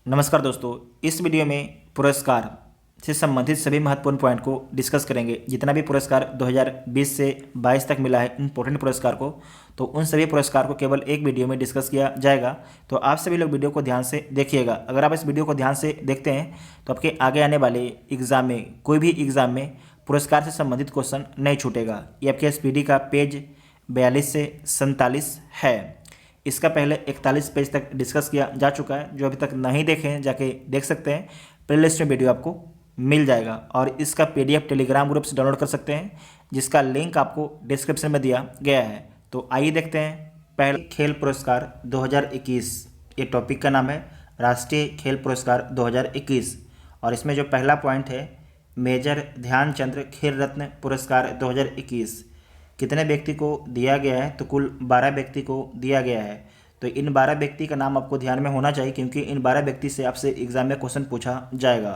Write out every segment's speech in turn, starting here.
नमस्कार दोस्तों, इस वीडियो में पुरस्कार से संबंधित सभी महत्वपूर्ण पॉइंट को डिस्कस करेंगे। जितना भी पुरस्कार 2020 से 22 तक मिला है इंपॉर्टेंट पुरस्कार को, तो उन सभी पुरस्कार को केवल एक वीडियो में डिस्कस किया जाएगा। तो आप सभी लोग वीडियो को ध्यान से देखिएगा। अगर आप इस वीडियो को ध्यान से देखते हैं तो आपके आगे आने वाले एग्जाम में, कोई भी एग्जाम में पुरस्कार से संबंधित क्वेश्चन नहीं छूटेगा। ये आपके SPD का पेज 42 से 47 है। इसका पहले 41 पेज तक डिस्कस किया जा चुका है। जो अभी तक नहीं देखे हैं जाके देख सकते हैं। प्लेलिस्ट में वीडियो आपको मिल जाएगा और इसका PDF टेलीग्राम ग्रुप से डाउनलोड कर सकते हैं, जिसका लिंक आपको डिस्क्रिप्शन में दिया गया है। तो आइए देखते हैं पहले खेल पुरस्कार 2021। ये टॉपिक का नाम है राष्ट्रीय खेल पुरस्कार 2021 और इसमें जो पहला पॉइंट है मेजर ध्यानचंद खेल रत्न पुरस्कार 2021 कितने व्यक्ति को दिया गया है? तो कुल 12 व्यक्ति को दिया गया है। तो इन 12 व्यक्ति का नाम आपको ध्यान में होना चाहिए, क्योंकि इन 12 व्यक्ति से आपसे एग्जाम में क्वेश्चन पूछा जाएगा।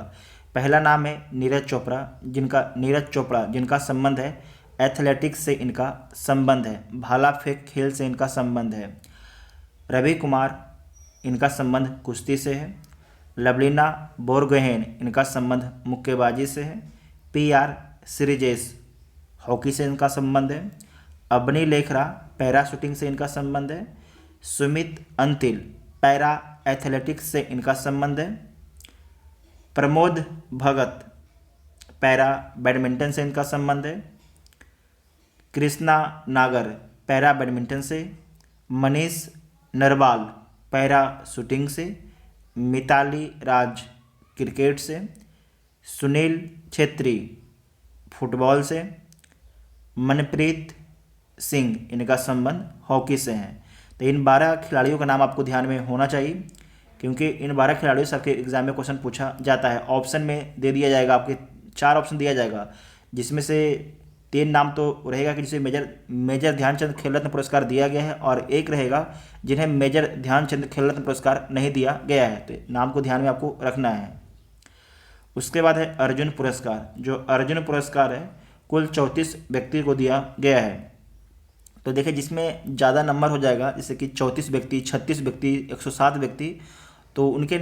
पहला नाम है नीरज चोपड़ा, जिनका संबंध है एथलेटिक्स से, इनका संबंध है भाला फेंक खेल से, इनका संबंध है। रवि कुमार, इनका संबंध कुश्ती से है। लवलीना बोरगोहेन, इनका संबंध मुक्केबाजी से है। PR श्रीजेश, हॉकी से इनका संबंध है। अबनी लेखरा, पैरा शूटिंग से इनका संबंध है। सुमित अंतिल, पैरा एथलेटिक्स से इनका संबंध है। प्रमोद भगत, पैरा बैडमिंटन से इनका संबंध है। कृष्णा नागर, पैरा बैडमिंटन से। मनीष नरवाल, पैरा शूटिंग से। मिताली राज, क्रिकेट से। सुनील छेत्री, फुटबॉल से। मनप्रीत सिंह, इनका संबंध हॉकी से है। तो इन 12 खिलाड़ियों का नाम आपको ध्यान में होना चाहिए, क्योंकि इन 12 खिलाड़ियों से आपके एग्जाम में क्वेश्चन पूछा जाता है। ऑप्शन में दे दिया जाएगा, आपके 4 ऑप्शन दिया जाएगा, जिसमें से 3 नाम तो रहेगा कि जिसे मेजर ध्यानचंद खेल रत्न पुरस्कार दिया गया है, और एक रहेगा जिन्हें मेजर ध्यानचंद खेल रत्न पुरस्कार नहीं दिया गया है। तो नाम को ध्यान में आपको रखना है। उसके बाद है अर्जुन पुरस्कार। जो अर्जुन पुरस्कार है कुल 34 व्यक्ति को दिया गया है। तो देखिए, जिसमें ज़्यादा नंबर हो जाएगा, जैसे कि 34 व्यक्ति, 36 व्यक्ति, 107 व्यक्ति, तो उनके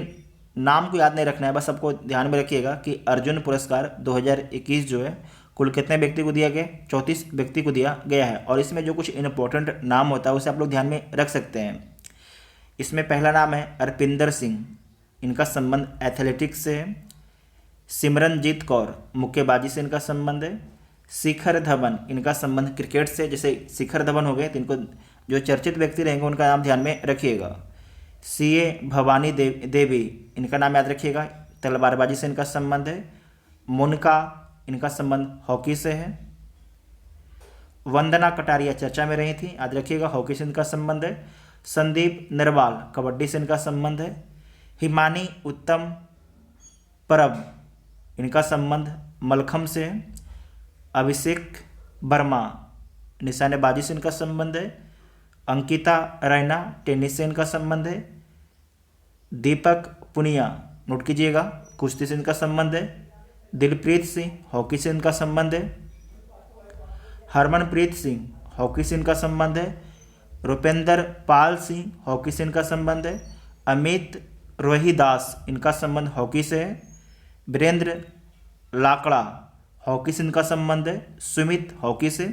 नाम को याद नहीं रखना है। बस सबको ध्यान में रखिएगा कि अर्जुन पुरस्कार 2021 जो है कुल कितने व्यक्ति को दिया गया? 34 व्यक्ति को दिया गया है। और इसमें जो कुछ इंपॉर्टेंट नाम होता है उसे आप लोग ध्यान में रख सकते हैं। इसमें पहला नाम है अर्पिंदर सिंह, इनका संबंध एथलेटिक्स से है। सिमरनजीत कौर, मुक्केबाजी से इनका संबंध है। शिखर धवन, इनका संबंध क्रिकेट से। जैसे शिखर धवन हो गए तो इनको जो चर्चित व्यक्ति रहेंगे उनका नाम ध्यान में रखिएगा। CA भवानी देवी, इनका नाम याद रखिएगा, तलवारबाजी से इनका संबंध है। मुनका, इनका संबंध हॉकी से है। वंदना कटारिया चर्चा में रही थी, याद रखिएगा, हॉकी से इनका संबंध है। संदीप नरवाल, कबड्डी से इनका संबंध है। हिमानी उत्तम परब, इनका संबंध मलखम से है। अभिषेक वर्मा, निशानेबाजी से इनका संबंध है। अंकिता रैना, टेनिस से इनका संबंध है। दीपक पुनिया, नोट कीजिएगा, कुश्ती से इनका संबंध है। दिलप्रीत सिंह, हॉकी से इनका संबंध है। हरमनप्रीत सिंह, हॉकी से इनका संबंध है। रुपेंद्र पाल सिंह, हॉकी से इनका संबंध है। अमित रोहिदास, इनका संबंध हॉकी से है। वीरेंद्र लाकड़ा, हॉकी से इनका संबंध है। सुमित, हॉकी से।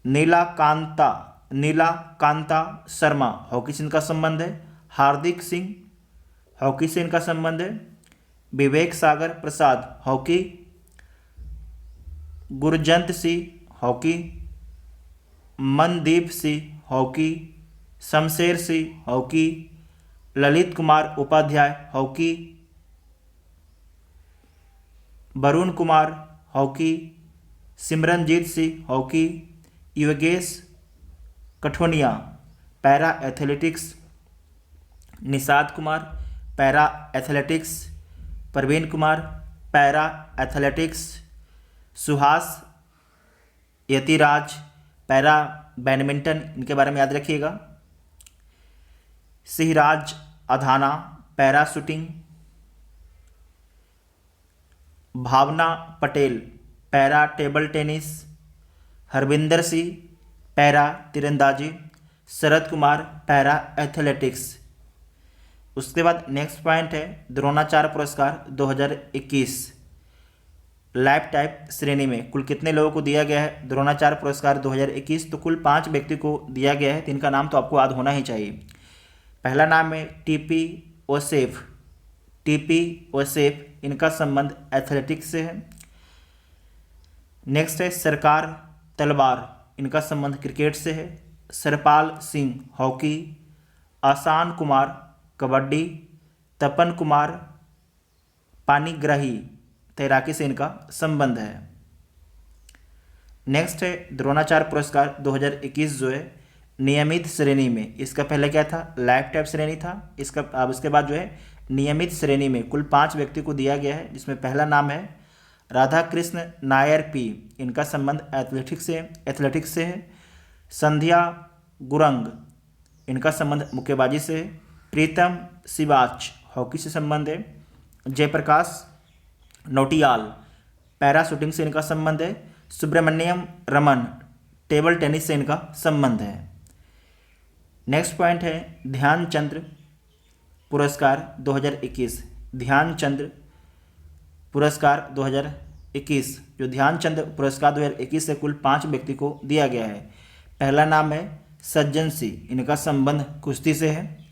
नीला कांता शर्मा, हॉकी से इनका संबंध है। हार्दिक सिंह, हॉकी से इनका संबंध है। Vivek Sagar Prasad, hockey. Gurjant Singh, hockey. Mandeep Singh, hockey. Shamsher Singh, hockey. Lalit Kumar Upadhyay, hockey. Varun Kumar, hockey. Simranjeet Singh, hockey. Yogesh Kathuniya, para athletics. Nishad Kumar, para athletics. Praveen Kumar, para athletics. Suhas Yathiraj, para badminton, इनके बारे में याद रखिएगा। Singhraj Adhana, para shooting. Bhavna Patel, para table tennis. Harvinder Singh, para तीरंदाजी। Sharad Kumar, para athletics. उसके बाद नेक्स्ट पॉइंट है द्रोणाचार्य पुरस्कार 2021 लाइफ टाइप श्रेणी में कुल कितने लोगों को दिया गया है द्रोणाचार्य पुरस्कार 2021। तो कुल 5 व्यक्ति को दिया गया है, जिनका नाम तो आपको याद होना ही चाहिए। पहला नाम है टीपी ओसेफ। टीपी ओसेफ, इनका संबंध एथलेटिक्स से है। नेक्स्ट है सरकार तलवार, इनका संबंध क्रिकेट से है। सरपाल सिंह हॉकी। आसान कुमार कबड्डी। तपन कुमार पानीग्राही तैराकी से इनका संबंध है। नेक्स्ट है द्रोणाचार्य पुरस्कार 2021 जो है नियमित श्रेणी में, इसका पहले क्या था लाइफ टाइप श्रेणी था, इसका अब इसके बाद जो है नियमित श्रेणी में कुल 5 व्यक्ति को दिया गया है, जिसमें पहला नाम है राधा कृष्ण नायर पी, इनका संबंध एथलेटिक्स से है। संध्या गुरंग, इनका संबंध मुक्केबाजी से है। प्रीतम सिवाच हॉकी से संबंध है। जयप्रकाश नोटियाल पैरा शूटिंग से इनका संबंध है। सुब्रमण्यम रमन टेबल टेनिस से इनका संबंध है। नेक्स्ट पॉइंट है ध्यानचंद्र पुरस्कार 2021। ध्यानचंद्र पुरस्कार 2021, जो ध्यानचंद पुरस्कार 2021 से कुल 5 व्यक्ति को दिया गया है। पहला नाम है सज्जन सिंह, इनका संबंध कुश्ती से है।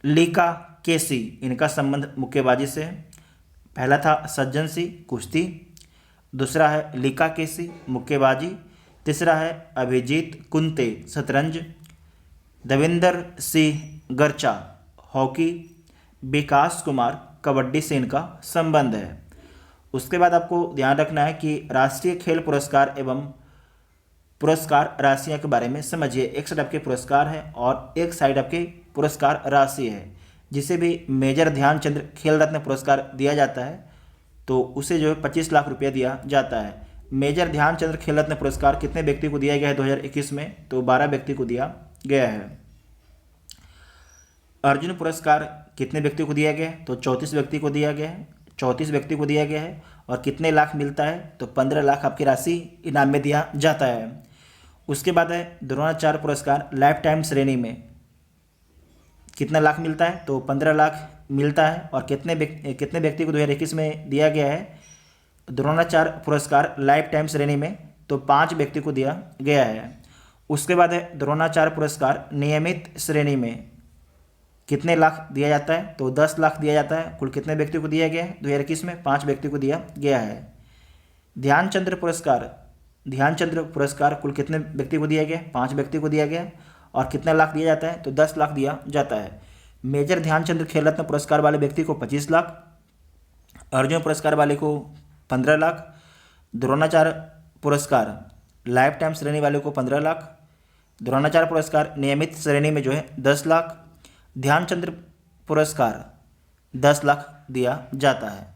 लीका केसी, इनका संबंध मुक्केबाजी से है। पहला था सज्जन सिंह कुश्ती, दूसरा है लीका केसी मुक्केबाजी, तीसरा है अभिजीत कुंते शतरंज, देवेंद्र सिंह गर्चा हॉकी, विकास कुमार कबड्डी से इनका संबंध है। उसके बाद आपको ध्यान रखना है कि राष्ट्रीय खेल पुरस्कार एवं पुरस्कार राशियाँ के बारे में समझिए। एक साइड आपके पुरस्कार है और एक साइड आपके पुरस्कार राशि है। जिसे भी मेजर ध्यानचंद खेल रत्न पुरस्कार दिया जाता है तो उसे जो है 25 लाख रुपया दिया जाता है। मेजर ध्यानचंद खेल रत्न पुरस्कार कितने व्यक्ति को दिया गया है 2021 में, तो 12 व्यक्ति को दिया गया है। अर्जुन पुरस्कार कितने व्यक्ति को दिया गया है, तो 34 व्यक्ति को दिया गया है। 34 व्यक्ति को दिया गया है और कितने लाख मिलता है, तो 15 लाख आपकी राशि इनाम में दिया जाता है। उसके बाद है द्रोणाचार्य पुरस्कार लाइफ टाइम श्रेणी में कितना लाख मिलता है, तो 15 लाख मिलता है। और कितने व्यक्ति को 2021 में दिया गया है द्रोणाचार्य पुरस्कार लाइफ टाइम श्रेणी में, तो 5 व्यक्ति को दिया गया है। उसके बाद है द्रोणाचार्य पुरस्कार नियमित श्रेणी में कितने लाख दिया जाता है, तो 10 लाख दिया जाता है। कुल कितने व्यक्ति को दिया गया है 2021 में, 5 व्यक्ति को दिया गया है। ध्यानचंद्र पुरस्कार कुल कितने व्यक्ति को दिया गया, 5 व्यक्ति को दिया गया। और कितना लाख दिया जाता है, तो 10 लाख दिया जाता है। मेजर ध्यानचंद खेल रत्न पुरस्कार वाले व्यक्ति को 25 लाख, अर्जुन पुरस्कार वाले को 15 लाख, द्रोणाचार्य पुरस्कार लाइफ टाइम श्रेणी वाले को 15 लाख, द्रोणाचार्य पुरस्कार नियमित श्रेणी में जो है 10 लाख, ध्यानचंद्र पुरस्कार 10 लाख दिया जाता है।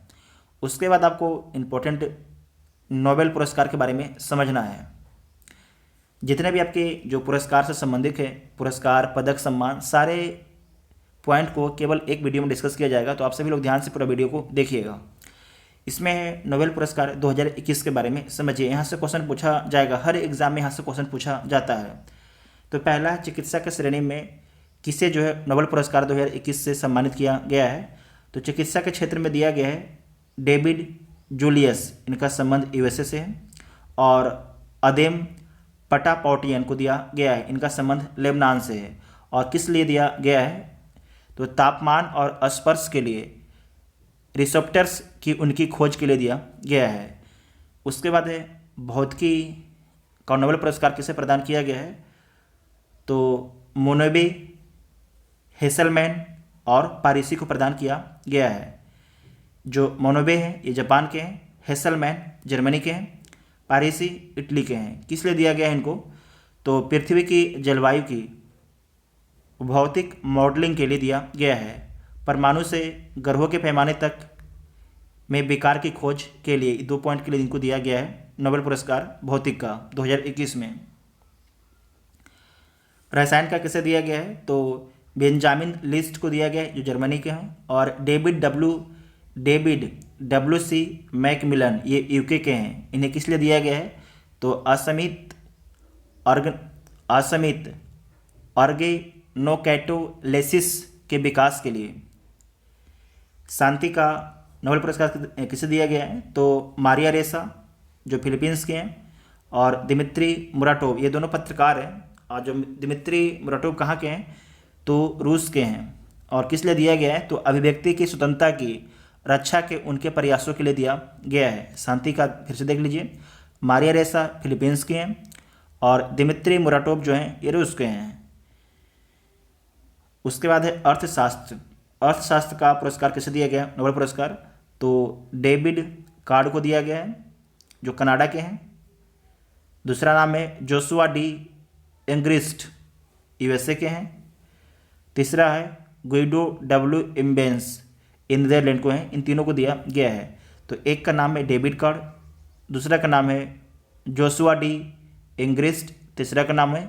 उसके बाद आपको इम्पोर्टेंट नोबेल पुरस्कार के बारे में समझना है। जितने भी आपके जो पुरस्कार से संबंधित है, पुरस्कार पदक सम्मान, सारे पॉइंट को केवल एक वीडियो में डिस्कस किया जाएगा, तो आप सभी लोग ध्यान से पूरा वीडियो को देखिएगा। इसमें नोबेल पुरस्कार 2021 के बारे में समझिए। यहाँ से क्वेश्चन पूछा जाएगा, हर एग्जाम में यहाँ से क्वेश्चन पूछा जाता है। तो पहला है चिकित्सा के श्रेणी में किसे जो है नोबेल पुरस्कार 2021 से सम्मानित किया गया है, तो चिकित्सा के क्षेत्र में दिया गया है डेविड जूलियस, इनका संबंध यूएसए से है। और अदेम पटापॉटियन को दिया गया है, इनका संबंध लेबनान से है। और किस लिए दिया गया है, तो तापमान और स्पर्श के लिए रिसेप्टर्स की उनकी खोज के लिए दिया गया है। उसके बाद है भौतिकी का नोबेल पुरस्कार किसे प्रदान किया गया है, तो मोनेबे, हेसलमैन और पारिसी को प्रदान किया गया है। जो मोनेबे हैं ये जापान के हैं, हेसलमैन जर्मनी के हैं, पारिसी इटली के हैं। किस लिए दिया गया है इनको, तो पृथ्वी की जलवायु की भौतिक मॉडलिंग के लिए दिया गया है। परमाणु से ग्रहों के पैमाने तक में विकार की खोज के लिए 2 पॉइंट के लिए इनको दिया गया है नोबेल पुरस्कार भौतिक का 2021 में। रसायन का किसे दिया गया है, तो बेंजामिन लिस्ट को दिया गया है जो जर्मनी के हैं। और डेविड डब्ल्यू.सी. मैकमिलन ये यूके के हैं। इन्हें किस लिए दिया गया है, तो असमित ऑर्गेनोकैटोलेसिस के विकास के लिए शांति का नोबेल पुरस्कार किसे दिया गया है? तो मारिया रेसा जो फिलीपींस के हैं, और दिमित्री मुराटोव, ये दोनों पत्रकार हैं। और जो दिमित्री मुराटोव कहाँ के हैं? तो रूस के हैं। और किस लिए दिया गया है? तो अभिव्यक्ति की स्वतंत्रता की रक्षा के उनके प्रयासों के लिए दिया गया है। शांति का फिर से देख लीजिए, मारिया रेसा फिलीपींस के हैं और दिमित्री मुराटोव जो हैं ये रूस के हैं। उसके बाद है अर्थशास्त्र। अर्थशास्त्र का पुरस्कार किसे दिया गया? नोबेल पुरस्कार तो डेविड कार्ड को दिया गया है जो कनाडा के हैं। दूसरा नाम है जोशुआ डी एंग्रिस्ट, यूएसए के हैं। तीसरा है गुइडो डब्ल्यू इम्बेंस, नीदरलैंड को हैं। इन तीनों को दिया गया है। तो एक का नाम है डेविड कार्ड, दूसरा का नाम है जोशुआ डी एंग्रिस्ट, तीसरा का नाम है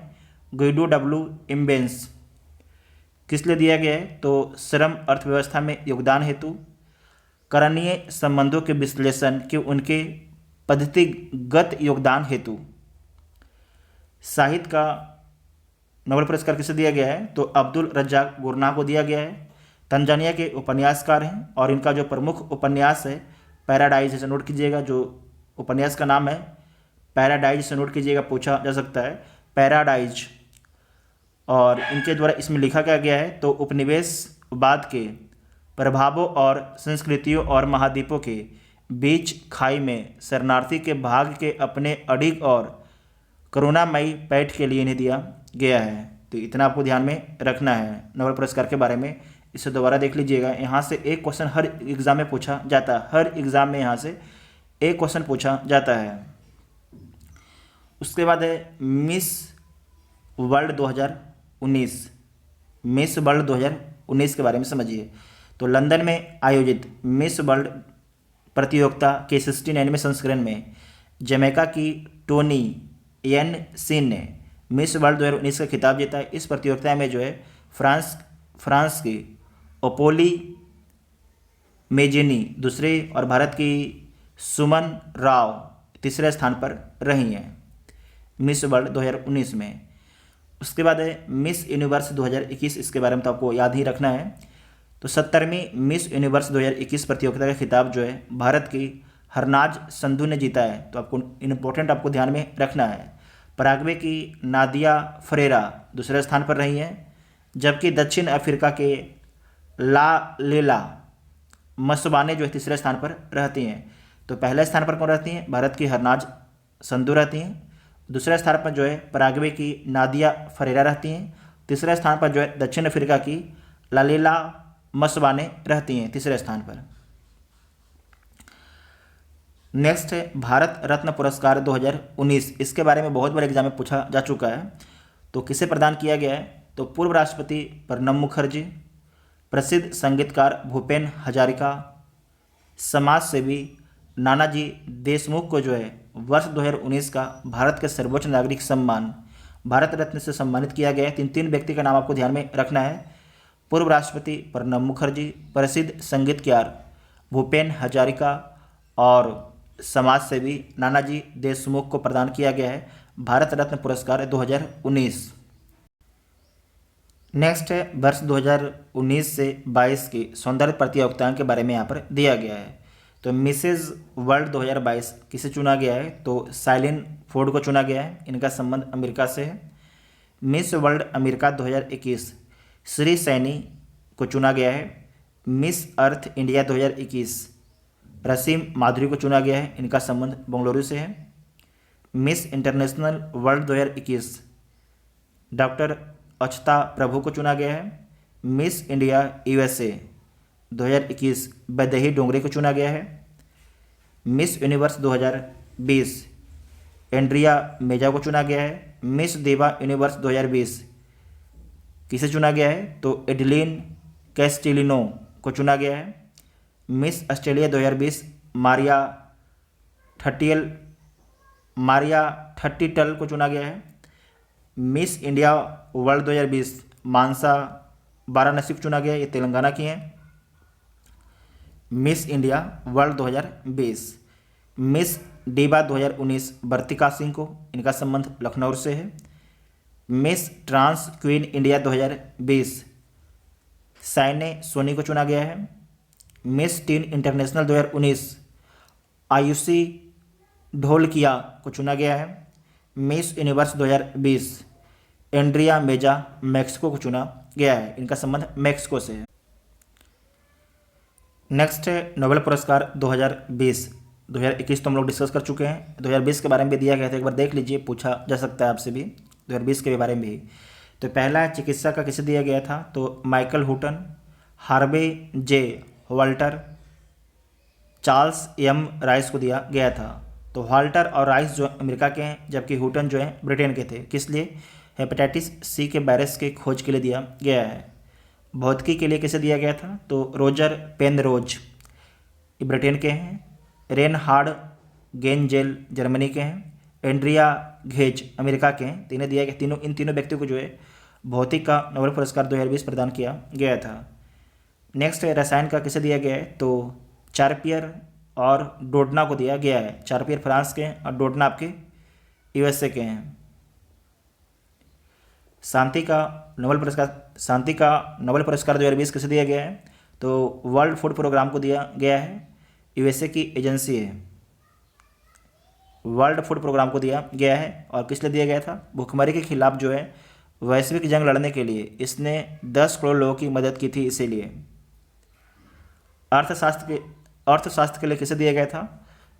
गुइडो डब्ल्यू इम्बेंस। किस लिए दिया गया है? तो श्रम अर्थव्यवस्था में योगदान हेतु, करणीय संबंधों के विश्लेषण के उनके पद्धतिगत योगदान हेतु। साहित्य का नोबेल पुरस्कार किसे दिया गया है? तो अब्दुल रज्जाक गुरनाह को दिया गया है। तंजानिया के उपन्यासकार हैं और इनका जो प्रमुख उपन्यास है पैराडाइज, इसे नोट कीजिएगा। जो उपन्यास का नाम है पैराडाइज, इसे नोट कीजिएगा, पूछा जा सकता है पैराडाइज। और इनके द्वारा इसमें लिखा क्या गया है? तो उपनिवेशवाद के प्रभावों और संस्कृतियों और महाद्वीपों के बीच खाई में शरणार्थी के भाग के अपने अडिग और करुणामयी पैठ के लिए इन्हें दिया गया है। तो इतना आपको ध्यान में रखना है नोबेल पुरस्कार के बारे में। इसे दोबारा देख लीजिएगा, यहाँ से एक क्वेश्चन हर एग्ज़ाम में पूछा जाता है। हर एग्ज़ाम में यहाँ से एक क्वेश्चन पूछा जाता है। उसके बाद है मिस वर्ल्ड 2019। मिस वर्ल्ड 2019 के बारे में समझिए। तो लंदन में आयोजित मिस वर्ल्ड प्रतियोगिता के 69वें संस्करण में जमैका की टोनी एन सिन ने मिस वर्ल्ड 2019 का खिताब जीता है। इस प्रतियोगिता में जो है फ्रांस की ओपोली मेजेनी दूसरे और भारत की सुमन राव तीसरे स्थान पर रही हैं मिस वर्ल्ड 2019 में। उसके बाद है मिस यूनिवर्स 2021। इसके बारे में तो आपको याद ही रखना है। तो 70वीं मिस यूनिवर्स 2021 प्रतियोगिता का खिताब जो है भारत की हरनाज संधू ने जीता है। तो आपको इम्पोर्टेंट आपको ध्यान में रखना है। पराग्वे की नादिया फरेरा दूसरे स्थान पर रही हैं, जबकि दक्षिण अफ्रीका के ला लेला मसवाने जो है तीसरे स्थान पर रहती हैं। तो पहले स्थान पर कौन रहती हैं? भारत की हरनाज संधू रहती हैं। दूसरे स्थान पर जो है पराग्वे की नादिया फरेरा रहती हैं। तीसरे स्थान पर जो है दक्षिण अफ्रीका की लालेला मसवाने रहती हैं तीसरे स्थान पर। नेक्स्ट है भारत रत्न पुरस्कार 2019। इसके बारे में बहुत बार एग्जाम में पूछा जा चुका है। तो किसे प्रदान किया गया है? तो पूर्व राष्ट्रपति प्रणब मुखर्जी, प्रसिद्ध संगीतकार भूपेन हजारिका, समाज सेवी नानाजी देशमुख को जो है वर्ष 2019 का भारत के सर्वोच्च नागरिक सम्मान भारत रत्न से सम्मानित किया गया है। तीन व्यक्ति का नाम आपको ध्यान में रखना है। पूर्व राष्ट्रपति प्रणब मुखर्जी, प्रसिद्ध संगीतकार भूपेन हजारिका और समाज सेवी नानाजी देशमुख को प्रदान किया गया है भारत रत्न पुरस्कार 2019। नेक्स्ट है वर्ष 2019 से 22 की सौंदर्य प्रतियोगिताओं के बारे में यहाँ पर दिया गया है। तो मिसेज वर्ल्ड 2022 किसे चुना गया है? तो साइलिन फोर्ड को चुना गया है। इनका संबंध अमेरिका से है। Miss World America 2021 Shri Saini को चुना गया है। मिस अर्थ इंडिया 2021 रसीम माधुरी को चुना गया है। इनका संबंध बेंगलुरु से है। मिस इंटरनेशनल वर्ल्ड 2021 डॉक्टर अक्षता प्रभु को चुना गया है। Miss India USA 2021 Baidehi Dongre को चुना गया है। मिस यूनिवर्स 2020 एंड्रिया मेजा को चुना गया है। मिस देवा यूनिवर्स 2020 किसे चुना गया है? तो एडलिन कैस्टिलिनो को चुना गया है। मिस ऑस्ट्रेलिया 2020 मारिया ठट्टीटल को चुना गया है। Miss India World 2020 Manasa Varanasi को चुना गया है। ये तेलंगाना की हैं। Miss India World 2020 Miss Diva 2019 Vartika Singh को, इनका संबंध लखनऊ से है। Miss Trans Queen India 2020 Saine Soni को चुना गया है। Miss Teen International 2019 Ayushi Dholakia को चुना गया है। Miss Universe 2020 Andrea Meza Mexico को चुना गया है। इनका संबंध मैक्सिको से है। नेक्स्ट है नोबेल पुरस्कार 2020। 2021 तो हम लोग डिस्कस कर चुके हैं, 2020 के बारे में भी दिया गया था, एक बार देख लीजिए, पूछा जा सकता है आपसे भी 2020 के बारे में भी। तो पहला चिकित्सा का किसे दिया गया था, तो माइकल हुटन, हार्वे जे वाल्टर, चार्ल्स एम राइस को दिया गया था। तो वाल्टर और राइस जो अमेरिका के हैं, जबकि हुटन जो है ब्रिटेन के थे। किस लिए? हेपेटाइटिस सी के वायरस के खोज के लिए दिया गया है। भौतिकी के लिए किसे दिया गया था, तो रोजर पेनरोज, ये ब्रिटेन के हैं। रेनहार्ड गेंजेल जर्मनी के हैं। एंड्रिया घेज अमेरिका के हैं। इन्हें दिया गया, इन तीनों व्यक्तियों को जो है भौतिक का नोबेल पुरस्कार 2020 प्रदान किया गया था। नेक्स्ट है रसायन का किसे दिया गया है, तो चार्पियर और डोडना को दिया गया है। चार्पियर फ्रांस के हैं और डोडना आपके यूएसए के हैं। शांति का नोबेल पुरस्कार 2020 किसे दिया गया है, तो वर्ल्ड फूड प्रोग्राम को दिया गया है। यूएसए की एजेंसी है, वर्ल्ड फूड प्रोग्राम को दिया गया है। और किस लिए दिया गया था, भूखमरी के खिलाफ जो है वैश्विक जंग लड़ने के लिए इसने 10 करोड़ लोगों की मदद की थी, इसीलिए। अर्थशास्त्र के लिए किसे दिया गया था,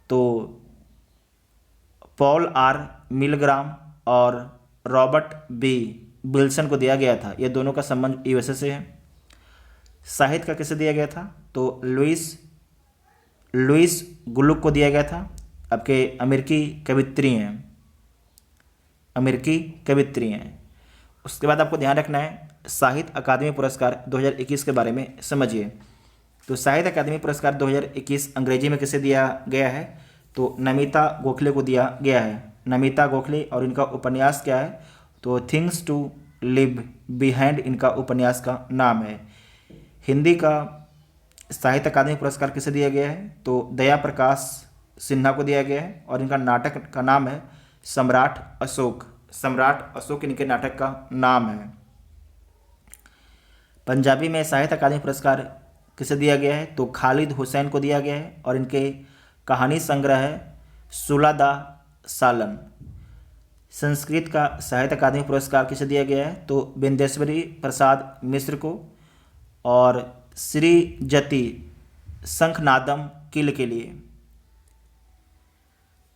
तो पॉल आर मिलग्राम और रॉबर्ट बी विल्सन को दिया गया था। ये दोनों का संबंध यूएसए से है। साहित्य का किसे दिया गया था, तो लुइस गुलुक को दिया गया था। आपके अमेरिकी कवित्री हैं। उसके बाद आपको ध्यान रखना है साहित्य अकादमी पुरस्कार 2021 के बारे में समझिए। तो साहित्य अकादमी पुरस्कार 2021 अंग्रेजी में किसे दिया गया है, तो नमिता गोखले को दिया गया है। नमिता गोखले, और इनका उपन्यास क्या है, तो थिंग्स टू लिव बिहाइंड इनका उपन्यास का नाम है। हिंदी का साहित्य अकादमी पुरस्कार किसे दिया गया है, तो दया प्रकाश सिन्हा को दिया गया है। और इनका नाटक का नाम है सम्राट अशोक इनके नाटक का नाम है। पंजाबी में साहित्य अकादमी पुरस्कार किसे दिया गया है, तो खालिद हुसैन को दिया गया है। और इनके कहानी संग्रह है सुलादा सालन। संस्कृत का साहित्य अकादमी पुरस्कार किसे दिया गया है, तो बिंदेश्वरी प्रसाद मिश्र को। और श्री जति शंखनादम किल के लिए।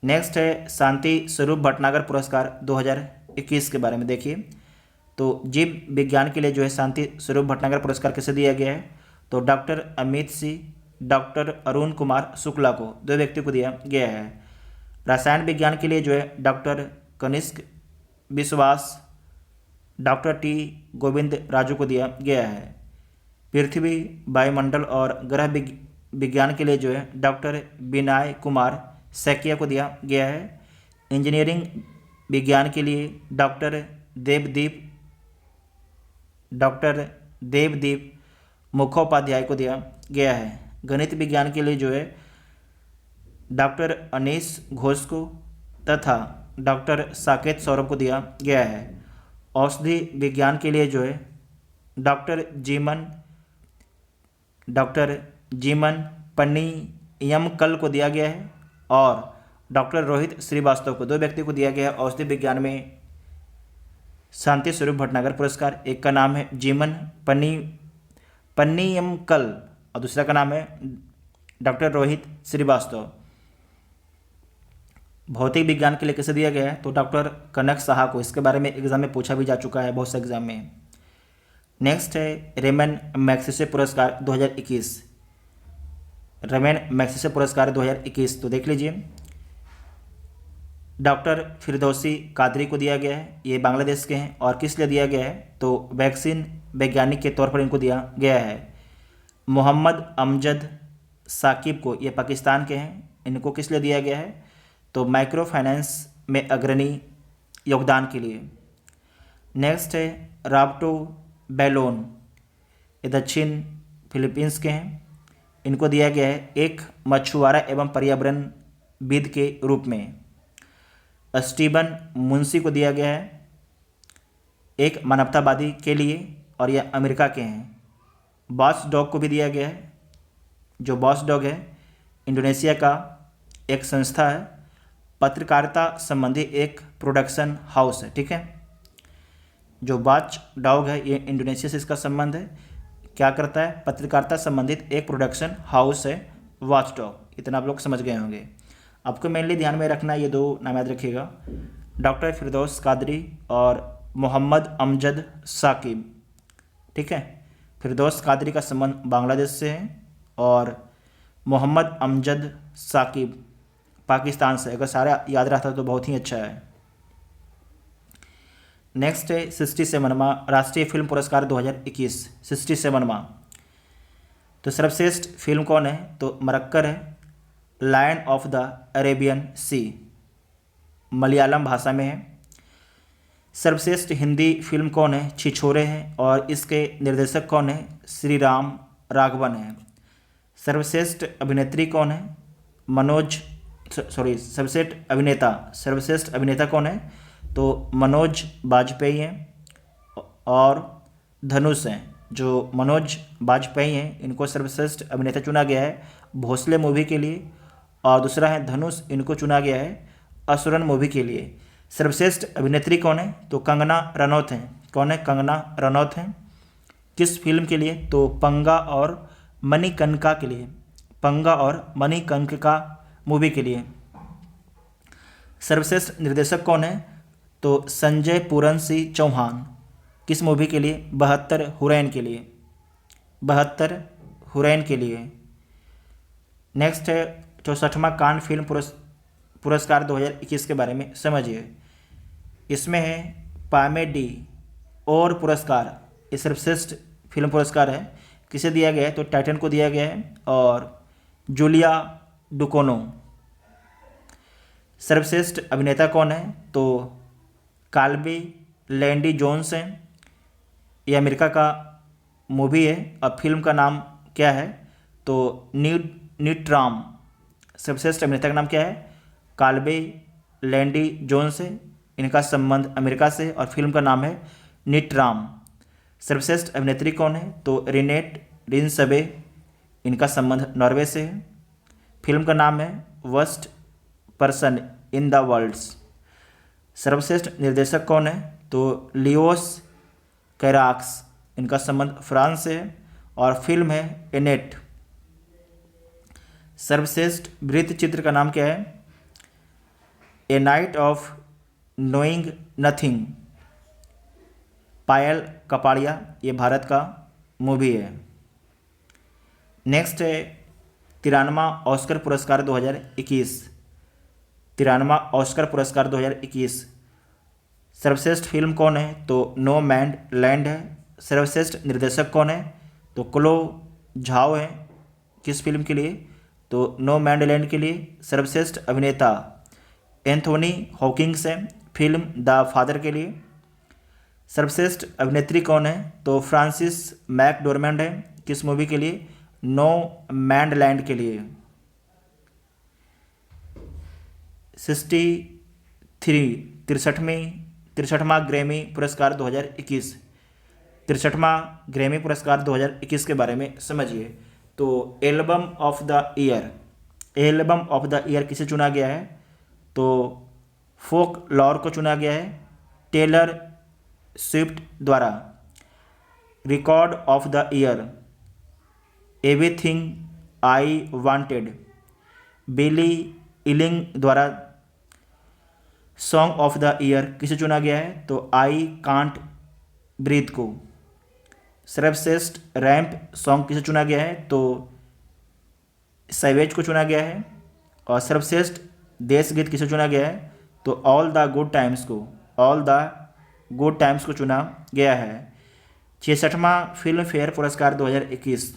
नेक्स्ट है शांति स्वरूप भटनागर पुरस्कार 2021 के बारे में देखिए। तो जीव विज्ञान के लिए जो है शांति स्वरूप भटनागर पुरस्कार किसे दिया गया है, तो डॉक्टर अमित सिंह, डॉक्टर अरुण कुमार शुक्ला को, 2 व्यक्तियों को दिया गया है। रसायन विज्ञान के लिए जो है डॉक्टर कनिष्क विश्वास, डॉक्टर टी गोविंद राजू को दिया गया है। पृथ्वी, वायुमंडल और ग्रह विज्ञान के लिए जो है डॉक्टर विनय कुमार सैकिया को दिया गया है। इंजीनियरिंग विज्ञान के लिए डॉक्टर देवदीप मुखोपाध्याय को दिया गया है। गणित विज्ञान के लिए जो है डॉक्टर अनीश घोष को तथा डॉक्टर साकेत सौरभ को दिया गया है। औषधि विज्ञान के लिए जो है डॉक्टर जीमन पन्नीयमकल को दिया गया है। और डॉक्टर रोहित श्रीवास्तव को, 2 व्यक्ति को दिया गया है औषधि विज्ञान में शांति स्वरूप भटनागर पुरस्कार। एक का नाम है जीमन पन्नीयमकल और दूसरा का नाम है डॉक्टर रोहित श्रीवास्तव। भौतिक विज्ञान के लिए किसे दिया गया है, तो डॉक्टर कनक साहा को। इसके बारे में एग्जाम में पूछा भी जा चुका है बहुत से एग्जाम में। नेक्स्ट है रेमन मैग्सेसे पुरस्कार 2021। रेमन मैग्सेसे पुरस्कार 2021 तो देख लीजिए। डॉक्टर फिरदौसी कादरी को दिया गया है, ये बांग्लादेश के हैं। और किस लिए दिया गया है, तो वैक्सीन वैज्ञानिक के तौर पर इनको दिया गया है। मोहम्मद अमजद साकिब को, ये पाकिस्तान के हैं, इनको किस लिए दिया गया है, तो माइक्रो फाइनेंस में अग्रणी योगदान के लिए। नेक्स्ट है राब्टो बैलोन, ये दक्षिण फिलीपींस के हैं, इनको दिया गया है एक मछुआरा एवं पर्यावरणविद के रूप में। स्टीवन मुंशी को दिया गया है एक मानवतावादी के लिए और यह अमेरिका के हैं। बॉस डॉग को भी दिया गया है जो वॉच डॉग है इंडोनेशिया का एक संस्था है, पत्रकारिता संबंधी एक प्रोडक्शन हाउस है। ठीक है, जो वॉच डॉग है ये इंडोनेशिया से इसका संबंध है, क्या करता है, पत्रकारिता संबंधित एक प्रोडक्शन हाउस है वॉच डॉग। इतना आप लोग समझ गए होंगे। आपको मेनली ध्यान में रखना है, ये दो नाम याद रखिएगा, डॉक्टर फिरदौस कादरी और मोहम्मद अमजद साकिब। ठीक है, फिरदौस कादरी का संबंध बांग्लादेश से है और मोहम्मद अमजद साकिब पाकिस्तान से। अगर सारा याद रहता तो बहुत ही अच्छा है। नेक्स्ट है 67वां राष्ट्रीय फिल्म पुरस्कार 2021। 67वां, तो सर्वश्रेष्ठ फिल्म कौन है, तो मरक्कर है, लायन ऑफ द अरेबियन सी, मलयालम भाषा में है। सर्वश्रेष्ठ हिंदी फिल्म कौन है, छिछोरे है और इसके निर्देशक कौन है, श्री राम राघवन है। सर्वश्रेष्ठ अभिनेत्री कौन है, सर्वश्रेष्ठ अभिनेता कौन है, तो मनोज बाजपेयी हैं और धनुष हैं। जो मनोज बाजपेयी हैं इनको सर्वश्रेष्ठ अभिनेता चुना गया है भोसले मूवी के लिए, और दूसरा है धनुष, इनको चुना गया है असुरन मूवी के लिए। सर्वश्रेष्ठ अभिनेत्री कौन है, तो कंगना रनौत हैं। कौन है, कंगना रनौत हैं। किस फिल्म के लिए, तो पंगा और मणिकर्णिका के लिए, पंगा और मणिकर्णिका मूवी के लिए। सर्वश्रेष्ठ निर्देशक कौन है, तो संजय पूरनसिंह चौहान। किस मूवी के लिए, 72 हुरैन के लिए, 72 हुरैन के लिए। नेक्स्ट है 64वां कान फिल्म पुरस्कार 2021 के बारे में समझिए। इसमें है पामे डी और पुरस्कार, ये सर्वश्रेष्ठ फिल्म पुरस्कार है। किसे दिया गया है, तो टाइटन को दिया गया है और जूलिया डुकोनो। सर्वश्रेष्ठ अभिनेता कौन है, तो काल्बी लैंडी जोन्स हैं। ये अमेरिका का मूवी है और फिल्म का नाम क्या है, तो नीट्राम। सर्वश्रेष्ठ अभिनेता का नाम क्या है, काल्बी लैंडी जोन्स है, इनका संबंध अमेरिका से और फिल्म का नाम है नीट्राम। सर्वश्रेष्ठ अभिनेत्री कौन है, तो रिनेट रिनसबे, इनका संबंध नॉर्वे से है, फिल्म का नाम है worst person in the world. सर्वश्रेष्ठ निर्देशक कौन है, तो लियोस कैराक्स, इनका संबंध फ्रांस से है और फिल्म है एनेट। सर्वश्रेष्ठ वृत्त चित्र का नाम क्या है, ए नाइट ऑफ नोइंग नथिंग, पायल कपाड़िया, ये भारत का मूवी है। नेक्स्ट है 93वां ऑस्कर पुरस्कार 2021। 93वां ऑस्कर पुरस्कार 2021। सर्वश्रेष्ठ फिल्म कौन है, तो नो मैन लैंड है। सर्वश्रेष्ठ निर्देशक कौन है, तो क्लो झाओ है। किस फिल्म के लिए, तो नो मैन लैंड के लिए। सर्वश्रेष्ठ अभिनेता एंथोनी हॉकिंग्स है, फिल्म द फादर के लिए। सर्वश्रेष्ठ अभिनेत्री कौन है, तो फ्रांसिस मैकडोरमैंड है। किस मूवी के लिए, नो मैन लैंड के लिए। 63वां ग्रैमी पुरस्कार 2021। 63वां ग्रैमी पुरस्कार 2021 के बारे में समझिए। तो album of the year, album of the year किसे चुना गया है, तो फोक लॉर को चुना गया है टेलर स्विफ्ट द्वारा। Record of the year, everything I wanted, Billie इलिंग द्वारा। सॉन्ग ऑफ द ईयर किसे चुना गया है, तो आई कांट ब्रीथ को। सर्वश्रेष्ठ रैंप सॉन्ग किसे चुना गया है, तो सैवेज को चुना गया है। और सर्वश्रेष्ठ देशगीत किसे चुना गया है, तो ऑल द गुड टाइम्स को, ऑल द गुड टाइम्स को चुना गया है। 66वां फिल्म फेयर पुरस्कार 2021।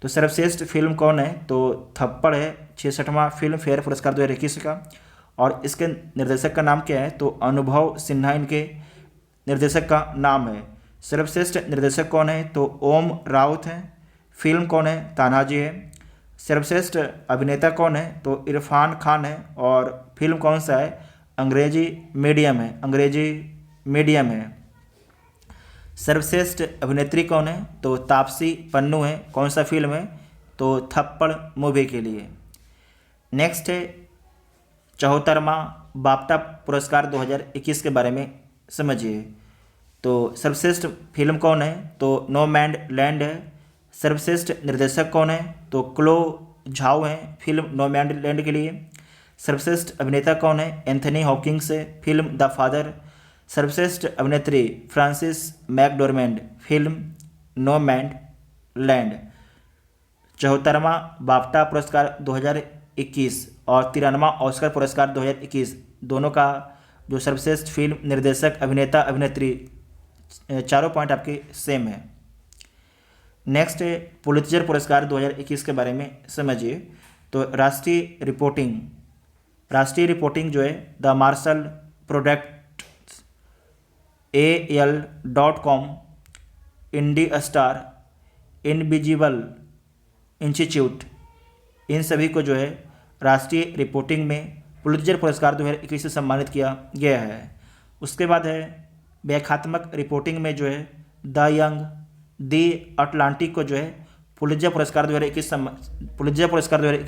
तो सर्वश्रेष्ठ फिल्म कौन है, तो थप्पड़ है 66वां फिल्म फेयर पुरस्कार 2021 का। और इसके निर्देशक का नाम क्या है, तो अनुभव सिन्हा इनके निर्देशक का नाम है। सर्वश्रेष्ठ निर्देशक कौन है, तो ओम राउत हैं। फिल्म कौन है, तानाजी है। सर्वश्रेष्ठ अभिनेता कौन है, तो इरफान खान है। और फिल्म कौन सा है, अंग्रेजी मीडियम है, अंग्रेजी मीडियम है। सर्वश्रेष्ठ अभिनेत्री कौन है, तो तापसी पन्नू है। कौन सा फिल्म है, तो थप्पड़ मूवी के लिए। नेक्स्ट है 74वां बाफ्टा पुरस्कार 2021 के बारे में समझिए। तो सर्वश्रेष्ठ फिल्म कौन है? तो नोमैडलैंड है। सर्वश्रेष्ठ निर्देशक कौन है? तो क्लो झाओ हैं फिल्म नोमैडलैंड के लिए। सर्वश्रेष्ठ अभिनेता कौन है? एंथनी हॉकिंस है फिल्म द फादर। सर्वश्रेष्ठ अभिनेत्री फ्रांसिस मैकडोरमेंड फिल्म नोमैडलैंड। 74वां बाफ्टा पुरस्कार 2021 और 93वां ऑस्कर पुरस्कार 2021 दोनों का जो सर्वश्रेष्ठ फिल्म, निर्देशक, अभिनेता, अभिनेत्री, चारों पॉइंट आपके सेम है। नेक्स्ट है पुलित्जर पुरस्कार 2021 के बारे में समझिए। तो राष्ट्रीय रिपोर्टिंग जो है the Marshall product AL.com, Indy Star, Invisible Institute, इन सभी को जो है राष्ट्रीय रिपोर्टिंग में पुलित्जर पुरस्कार 2021 से सम्मानित किया गया है। उसके बाद है व्याख्यात्मक रिपोर्टिंग में जो है द यंग, दी अटलांटिक को जो है पुलित्जर पुरस्कार 2021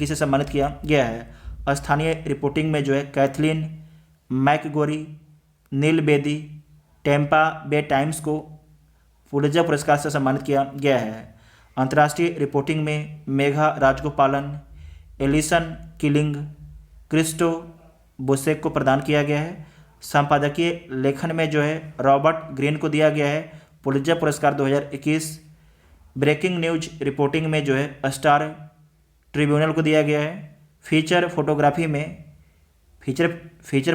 से सम्मानित किया गया है। स्थानीय रिपोर्टिंग में जो है Kathleen McGrory, Neil Bedi, Tampa Bay Times को पुलित्जर पुरस्कार से सम्मानित किया गया है। अंतर्राष्ट्रीय रिपोर्टिंग में Megha Rajagopalan, Alison Killing, Christo Buschek को प्रदान किया गया है। संपादकीय लेखन में जो है रॉबर्ट ग्रीन को दिया गया है पुलित्जर पुरस्कार 2021। ब्रेकिंग न्यूज रिपोर्टिंग में जो है स्टार ट्रिब्यूनल को दिया गया है। फीचर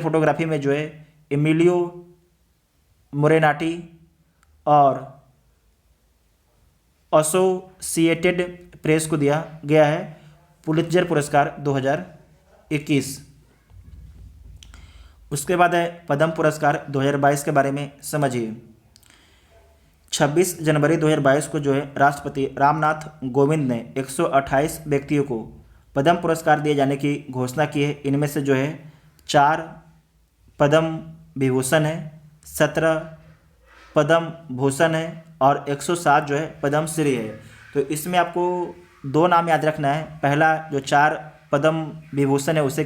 फोटोग्राफी में जो है एमिलियो मोरेनाटी और एसोसिएटेड प्रेस को दिया गया है पुलित्जर पुरस्कार 2021। उसके बाद है पद्म पुरस्कार 2022 के बारे में समझिए। 26 जनवरी 2022 को जो है राष्ट्रपति रामनाथ कोविंद ने 128 व्यक्तियों को पद्म पुरस्कार दिए जाने की घोषणा की है। इनमें से जो है 4 पद्म विभूषण है, 17 पद्म भूषण है और 107 जो है पद्म श्री है। तो इसमें आपको 2 नाम याद रखना है। पहला जो 4 पद्म विभूषण है उसे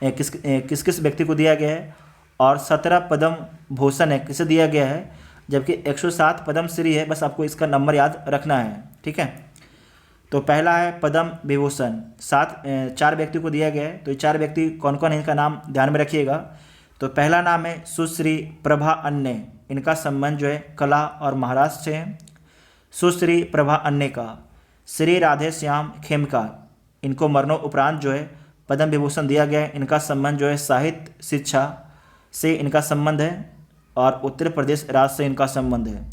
किस किस व्यक्ति को दिया गया है, और 17 पद्म भूषण है किसे दिया गया है, जबकि 107 पद्म श्री है। बस आपको इसका नंबर याद रखना है, ठीक है। तो पहला है पद्म विभूषण, 4 व्यक्ति को दिया गया है। तो ये 4 व्यक्ति कौन कौन है इनका नाम ध्यान में रखिएगा। तो पहला नाम है सुश्री प्रभा अन्ने, इनका संबंध जो है कला और महाराष्ट्र से है। सुश्री प्रभा अन्ने का श्री राधे श्याम खेमका, इनको मरणोपरांत जो है पद्म विभूषण दिया गया है। इनका संबंध जो है साहित्य शिक्षा से इनका संबंध है और उत्तर प्रदेश राज्य से इनका संबंध है।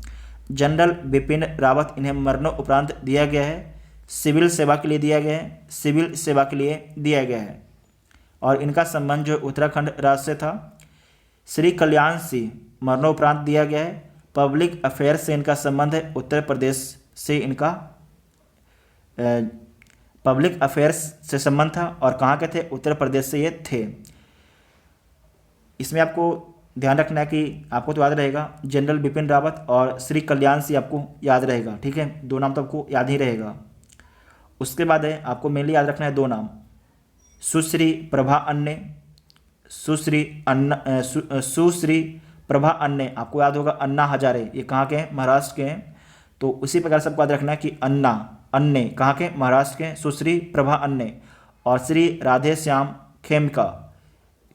जनरल बिपिन रावत, इन्हें मरणोपरांत दिया गया है। सिविल सेवा के लिए दिया गया है और इनका संबंध जो उत्तराखंड राज्य से था। श्री कल्याण सिंह, मरणोपरांत दिया गया है। पब्लिक अफेयर्स से इनका संबंध है, उत्तर प्रदेश से इनका पब्लिक अफेयर्स से संबंध था। और कहाँ के थे? उत्तर प्रदेश से ये थे। इसमें आपको ध्यान रखना है कि आपको तो याद रहेगा जनरल बिपिन रावत और श्री कल्याण सिंह आपको याद रहेगा, ठीक है। 2 नाम तो आपको याद ही रहेगा। उसके बाद है आपको मेनली याद रखना है 2 नाम, सुश्री प्रभा अन्ने, सुश्री प्रभा अन्ने, आपको याद होगा अन्ना हजारे, ये कहाँ के हैं? महाराष्ट्र के हैं। तो उसी प्रकार सबको याद रखना है कि अन्ने कहाँ के? महाराष्ट्र के। सुश्री प्रभा अन्ने और श्री राधे श्याम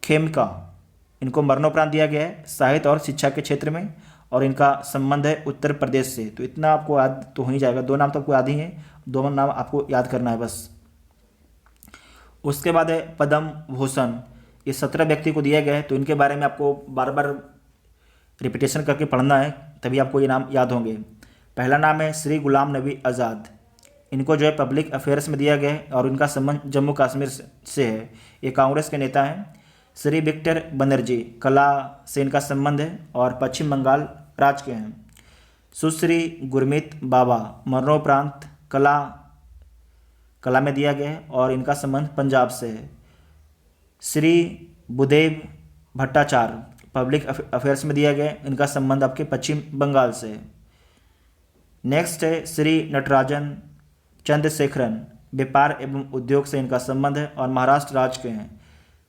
खेमका, इनको मरणोपरांत दिया गया है साहित्य और शिक्षा के क्षेत्र में और इनका संबंध है उत्तर प्रदेश से। तो इतना आपको याद तो हो ही जाएगा। 2 नाम तो आपको याद ही हैं, 2 नाम आपको याद करना है बस। उसके बाद है पद्म भूषण, ये 17 व्यक्ति को दिया गया है। तो इनके बारे में आपको बार बार रिपीटेशन करके पढ़ना है, तभी आपको ये नाम याद होंगे। पहला नाम है श्री गुलाम नबी आज़ाद, इनको जो है पब्लिक अफेयर्स में दिया गया है और इनका संबंध जम्मू कश्मीर से है। ये कांग्रेस के नेता हैं। श्री विक्टर बनर्जी, कला से इनका संबंध है और पश्चिम बंगाल राज्य के हैं। सुश्री गुरमीत बाबा, मरणोपरांत कला में दिया गया है और इनका संबंध पंजाब से है। श्री बुदेव भट्टाचार्य, पब्लिक अफेयर्स में दिया गया है, इनका संबंध आपके पश्चिम बंगाल से है। नेक्स्ट है श्री नटराजन चंद्रशेखरन, व्यापार एवं उद्योग से इनका संबंध है और महाराष्ट्र राज्य के हैं।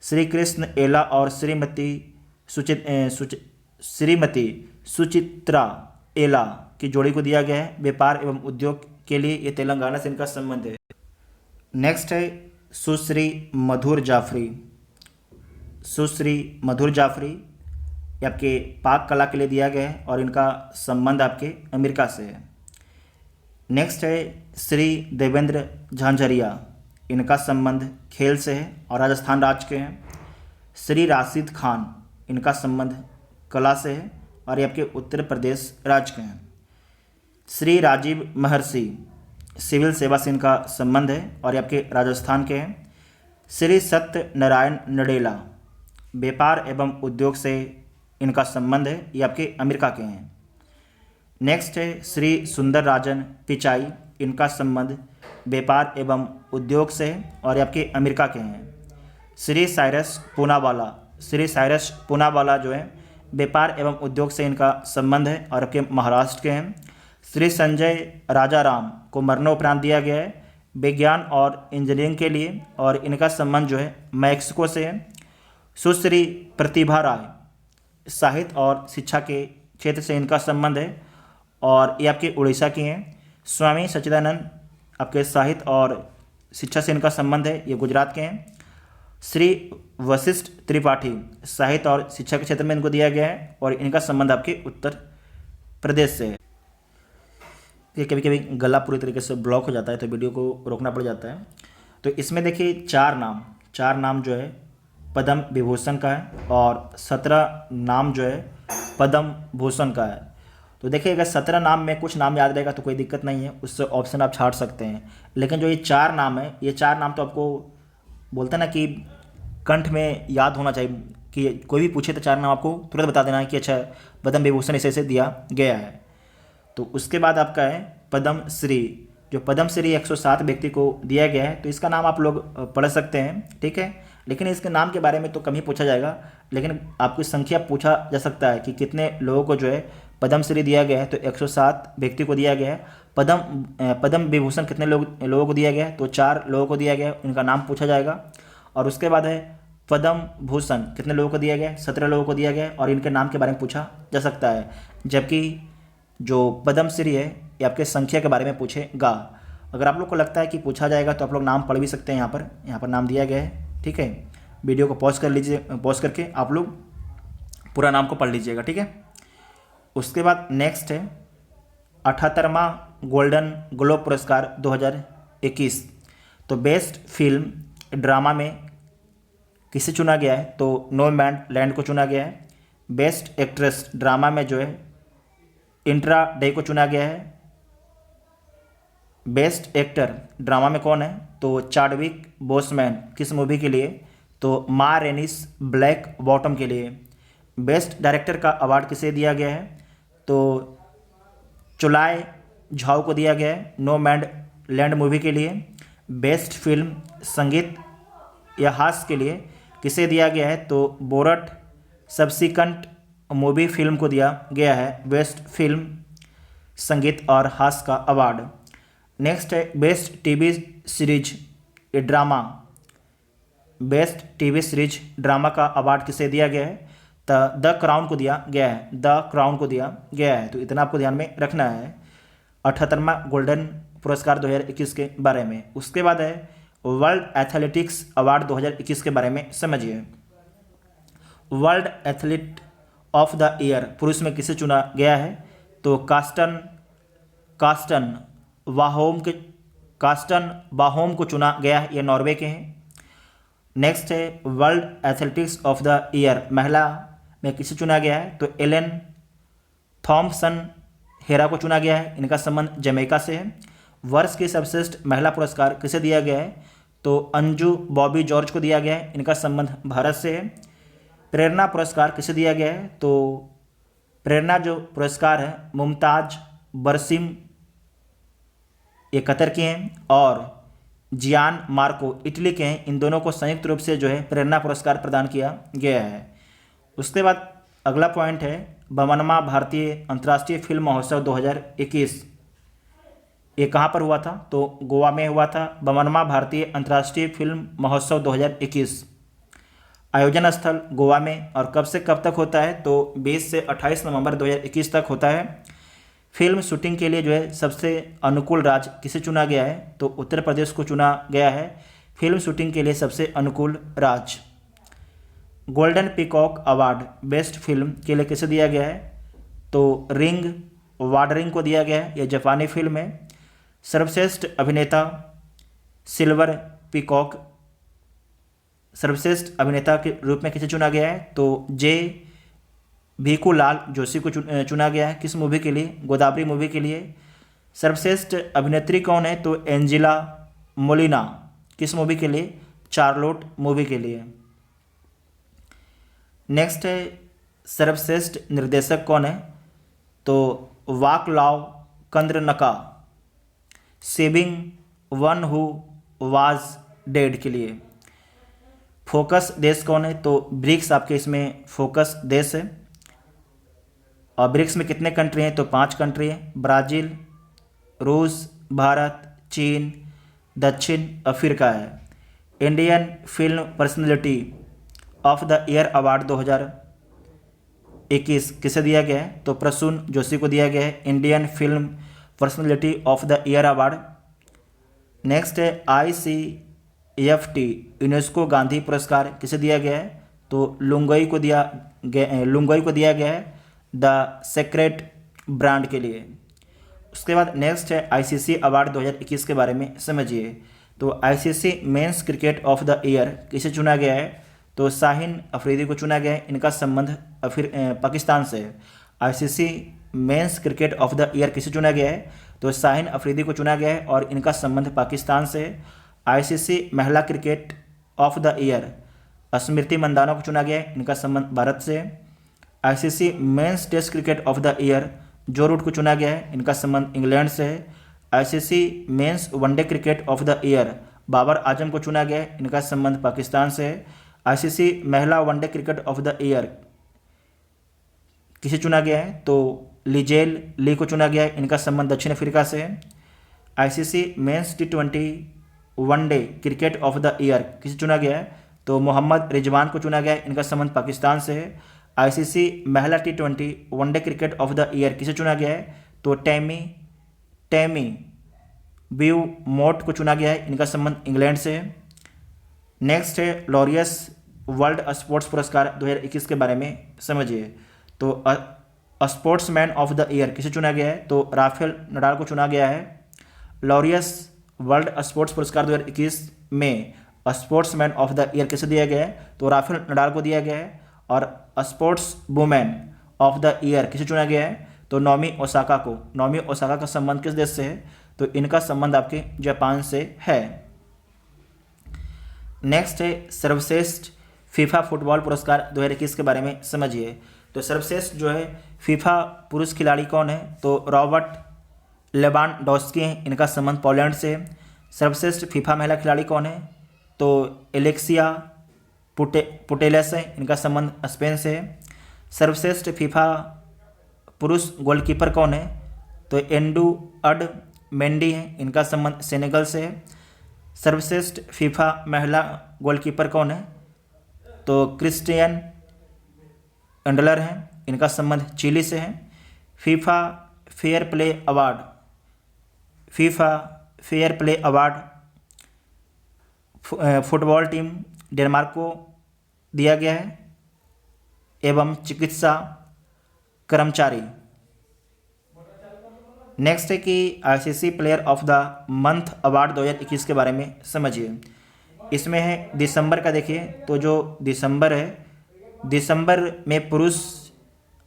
श्री कृष्ण एला और श्रीमती सुचित्रा एला की जोड़ी को दिया गया है। व्यापार एवं उद्योग के लिए ये तेलंगाना से इनका संबंध है। नेक्स्ट है सुश्री मधुर जाफरी। सुश्री मधुर जाफरी ये आपके पाक कला के लिए दिया गया है और इनका संबंध आपके अमेरिका से है। नेक्स्ट है श्री देवेंद्र झांझरिया, इनका संबंध खेल से है और राजस्थान राज्य के हैं। श्री राशिद खान, इनका संबंध कला से है और ये आपके उत्तर प्रदेश राज्य के हैं। श्री राजीव महर्षि, सिविल सेवा से इनका संबंध है और ये आपके राजस्थान के हैं। श्री सत्य नारायण नडेला, व्यापार एवं उद्योग से इनका संबंध है, ये आपके अमेरिका के हैं। नेक्स्ट है श्री सुंदर राजन पिचाई, इनका संबंध व्यापार एवं उद्योग से है और ये आपके अमेरिका के हैं। श्री साइरस पूनावाला, श्री साइरस पूनावाला जो है व्यापार एवं उद्योग से इनका संबंध है और आपके महाराष्ट्र के हैं। श्री संजय राजाराम को मरणोपरांत दिया गया है विज्ञान और इंजीनियरिंग के लिए और इनका संबंध जो है मैक्सिको से है। सुश्री प्रतिभा राय, साहित्य और शिक्षा के क्षेत्र से इनका संबंध है और ये आपके उड़ीसा की हैं। स्वामी सच्चिदानंद आपके साहित्य और शिक्षा से इनका संबंध है, ये गुजरात के हैं। श्री वशिष्ठ त्रिपाठी, साहित्य और शिक्षा के क्षेत्र में इनको दिया गया है और इनका संबंध आपके उत्तर प्रदेश से है। ये कभी कभी गला पूरी तरीके से ब्लॉक हो जाता है तो वीडियो को रोकना पड़ जाता है। तो इसमें देखिए चार नाम जो है पद्म विभूषण का है और 17 नाम जो है पद्म भूषण का है। तो देखिए अगर 17 नाम में कुछ नाम याद रहेगा तो कोई दिक्कत नहीं है, उससे ऑप्शन आप छाट सकते हैं। लेकिन जो ये 4 नाम है, ये 4 नाम तो आपको बोलते हैं ना कि कंठ में याद होना चाहिए कि कोई भी पूछे तो 4 नाम आपको तुरंत बता देना है कि अच्छा पद्म विभूषण इसे दिया गया है। तो उसके बाद आपका है पद्मश्री, जो पद्मश्री 107 व्यक्ति को दिया गया है। तो इसका नाम आप लोग पढ़ सकते हैं, ठीक है। लेकिन इसके नाम के बारे में तो कम ही पूछा जाएगा, लेकिन आपकी संख्या पूछा जा सकता है कि कितने लोगों को जो है पद्मश्री दिया गया है। तो 107 व्यक्ति को दिया गया है। पद्म विभूषण कितने लोगों को दिया गया है, तो 4 लोगों को दिया गया है, उनका नाम पूछा जाएगा। और उसके बाद है पद्म भूषण कितने लोगों को दिया गया है, 17 लोगों को दिया गया है और इनके नाम के बारे में पूछा जा सकता है। जबकि जो पद्मश्री है ये आपके संख्या के बारे में पूछेगा। अगर आप लोग को लगता है कि पूछा जाएगा तो आप लोग नाम पढ़ भी सकते हैं। यहाँ पर नाम दिया गया है, ठीक है। वीडियो को पॉज कर लीजिए, पॉज करके आप लोग पूरा नाम को पढ़ लीजिएगा, ठीक है। उसके बाद नेक्स्ट है 78वां गोल्डन ग्लोब पुरस्कार 2021। तो बेस्ट फिल्म ड्रामा में किसे चुना गया है, तो नोमैडलैंड को चुना गया है। बेस्ट एक्ट्रेस ड्रामा में जो है इंट्रा डे को चुना गया है। बेस्ट एक्टर ड्रामा में कौन है, तो चाडविक बोसमैन, किस मूवी के लिए, तो मा रेनिस ब्लैक बॉटम के लिए। बेस्ट डायरेक्टर का अवार्ड किसे दिया गया है, तो चुलाय झाओ को दिया गया है नोमैडलैंड मूवी के लिए। बेस्ट फिल्म संगीत या हास्य के लिए किसे दिया गया है, तो बोरट सब्सिक्वेंट मूवी फिल्म को दिया गया है बेस्ट फिल्म संगीत और हास्य का अवार्ड। नेक्स्ट है best TV series drama. Best TV series drama का अवार्ड किसे दिया गया है, तो द क्राउन को दिया गया है, द क्राउन को दिया गया है। तो इतना आपको ध्यान में रखना है 78वां गोल्डन पुरस्कार 2021 के बारे में। उसके बाद है वर्ल्ड एथलेटिक्स अवार्ड 2021 के बारे में समझिए। World athlete of the year पुरुष में किसे चुना गया है, तो कास्टन वाहोम को चुना गया है, ये नॉर्वे के हैं। नेक्स्ट है world athletics of the year महिला में किसे चुना गया है, तो एलेन थॉम्पसन हेरा को चुना गया है, इनका संबंध जमैका से है। वर्ष की सर्वश्रेष्ठ महिला पुरस्कार किसे दिया गया है, तो अंजू बॉबी जॉर्ज को दिया गया है, इनका संबंध भारत से है। प्रेरणा पुरस्कार किसे दिया गया है, तो प्रेरणा जो पुरस्कार है मुमताज बरसिम ये कतर के हैं और जियान मार्को इटली के हैं। इन दोनों को संयुक्त रूप से जो है प्रेरणा पुरस्कार प्रदान किया गया है। उसके बाद अगला पॉइंट है 52वां भारतीय अंतर्राष्ट्रीय फिल्म महोत्सव 2021। ये कहाँ पर हुआ था? तो गोवा में हुआ था। 52वां भारतीय अंतर्राष्ट्रीय फिल्म महोत्सव 2021, आयोजन स्थल गोवा में। और कब से कब तक होता है? तो 20 से 28 नवंबर 2021 तक होता है। फिल्म शूटिंग के लिए जो है सबसे अनुकूल राज्य किसे चुना गया है? तो उत्तर प्रदेश को चुना गया है फिल्म शूटिंग के लिए सबसे अनुकूल राज्य। Golden peacock award best film के लिए किसे दिया गया है? तो रिंग वाडरिंग को दिया गया है, यह जापानी फिल्म है। सर्वश्रेष्ठ अभिनेता सिल्वर पीकॉक सर्वश्रेष्ठ अभिनेता के रूप में किसे चुना गया है? तो जे भीकू लाल जोशी को चुना गया है। किस मूवी के लिए? गोदावरी मूवी के लिए। सर्वश्रेष्ठ अभिनेत्री कौन है? तो एंजेला मोलिना। किस मूवी के लिए? चार्लोट मूवी के लिए। नेक्स्ट है सर्वश्रेष्ठ निर्देशक कौन है? तो Vaclav Kadrnka saving one who was dead के लिए। फोकस देश कौन है? तो ब्रिक्स आपके इसमें फोकस देश है। और ब्रिक्स में कितने कंट्री हैं? तो 5 कंट्री हैं, ब्राज़ील, रूस, भारत, चीन, दक्षिण अफ्रीका है। Indian film personality of the year award 2021 किसे दिया गया है? तो प्रसून जोशी को दिया गया है Indian film personality of the year award. Next है ICFT यूनेस्को गांधी पुरस्कार किसे दिया गया है? तो लुंगोई को दिया गया है द सेक्रेट ब्रांड के लिए। उसके बाद नेक्स्ट है ICC अवार्ड 2021 के बारे में समझिए। तो ICC men's cricket of the year किसे चुना गया है? तो शाहीन अफरीदी को चुना गया है। इनका संबंध पाकिस्तान से है। ICC men's cricket of the year किसे चुना गया है? तो शाहीन अफरीदी को चुना गया है और इनका संबंध पाकिस्तान से है। ICC महिला क्रिकेट ऑफ द ईयर स्मृति मंदाना को चुना गया है। इनका संबंध भारत से है। ICC men's test cricket of the year Joe Root को चुना गया है। इनका संबंध इंग्लैंड से है। ICC men's one day cricket of the year Babar Azam को चुना गया है। इनका संबंध पाकिस्तान से है। ICC महिला one day cricket of the year किसे चुना गया है? तो लिजेल ली को चुना गया है। इनका संबंध दक्षिण अफ्रीका से है। ICC men's T20 one day cricket of the year किसे चुना गया है? तो मोहम्मद रिजवान को चुना गया है। इनका संबंध पाकिस्तान से है। ICC महिला T20 one day cricket of the year किसे चुना गया है? तो टेमी ब्यू मोट को चुना गया है। इनका संबंध इंग्लैंड से है। नेक्स्ट है लॉरियस वर्ल्ड स्पोर्ट्स पुरस्कार 2021 के बारे में समझिए। तो स्पोर्ट्समैन ऑफ द ईयर किसे चुना गया है? तो राफेल नडाल को चुना गया है। लॉरियस वर्ल्ड स्पोर्ट्स पुरस्कार 2021 में स्पोर्ट्समैन ऑफ द ईयर किसे दिया गया है? तो राफेल नडाल को दिया गया है। और sports women of the year किसे चुना गया है? तो नोमी ओसाका को। नोमी ओसाका का संबंध किस देश से है? तो इनका संबंध आपके जापान से है। नेक्स्ट है सर्वश्रेष्ठ फीफा फुटबॉल पुरस्कार 2021 के बारे में समझिए। तो सर्वश्रेष्ठ जो है फीफा पुरुष खिलाड़ी कौन है? तो रॉबर्ट लेवांडोव्स्की हैं। इनका संबंध पोलैंड से है। सर्वश्रेष्ठ फीफा महिला खिलाड़ी कौन है? तो एलेक्सिया पुटेलेस है। इनका संबंध स्पेन से है। सर्वश्रेष्ठ फीफा पुरुष गोलकीपर कौन है? तो एंडुअड मेंडी है। इनका संबंध सेनेगल से है। सर्वश्रेष्ठ फीफा महिला गोलकीपर कौन है? तो क्रिस्टियन एंडलर हैं। इनका संबंध चिली से है। FIFA fair play award football team Denmark को दिया गया है एवं चिकित्सा कर्मचारी। नेक्स्ट है कि ICC player of the month award 2021 के बारे में समझिए। इसमें है दिसंबर का। देखिए तो जो दिसंबर है, दिसंबर में पुरुष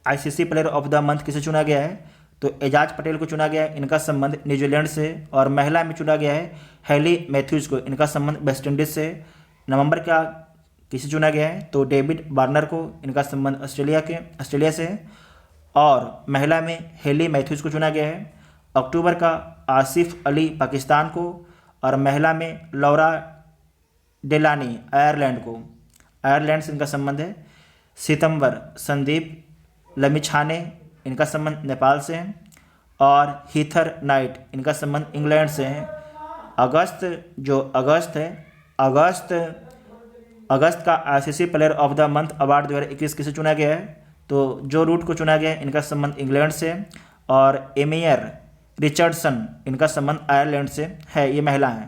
ICC player of the month किसे चुना गया है? तो एजाज पटेल को चुना गया है। इनका संबंध न्यूजीलैंड से। और महिला में चुना गया है हैली मैथ्यूज को। इनका संबंध वेस्ट इंडीज से। नवंबर का किसे चुना गया है? तो डेविड वार्नर को। इनका संबंध ऑस्ट्रेलिया से है। और महिला में हेली मैथ्यूज को चुना गया है। अक्टूबर का आसिफ अली पाकिस्तान को। और महिला में लौरा डेलानी आयरलैंड से इनका संबंध है। सितंबर संदीप लमिछाने, इनका संबंध नेपाल से है। और हीथर नाइट, इनका संबंध इंग्लैंड से है। अगस्त का ICC player of the month award 2021 किसे चुना गया है? तो जो रूट को चुना गया है, इनका संबंध इंग्लैंड से है। और एमियर रिचर्डसन, इनका संबंध आयरलैंड से है, ये महिला हैं।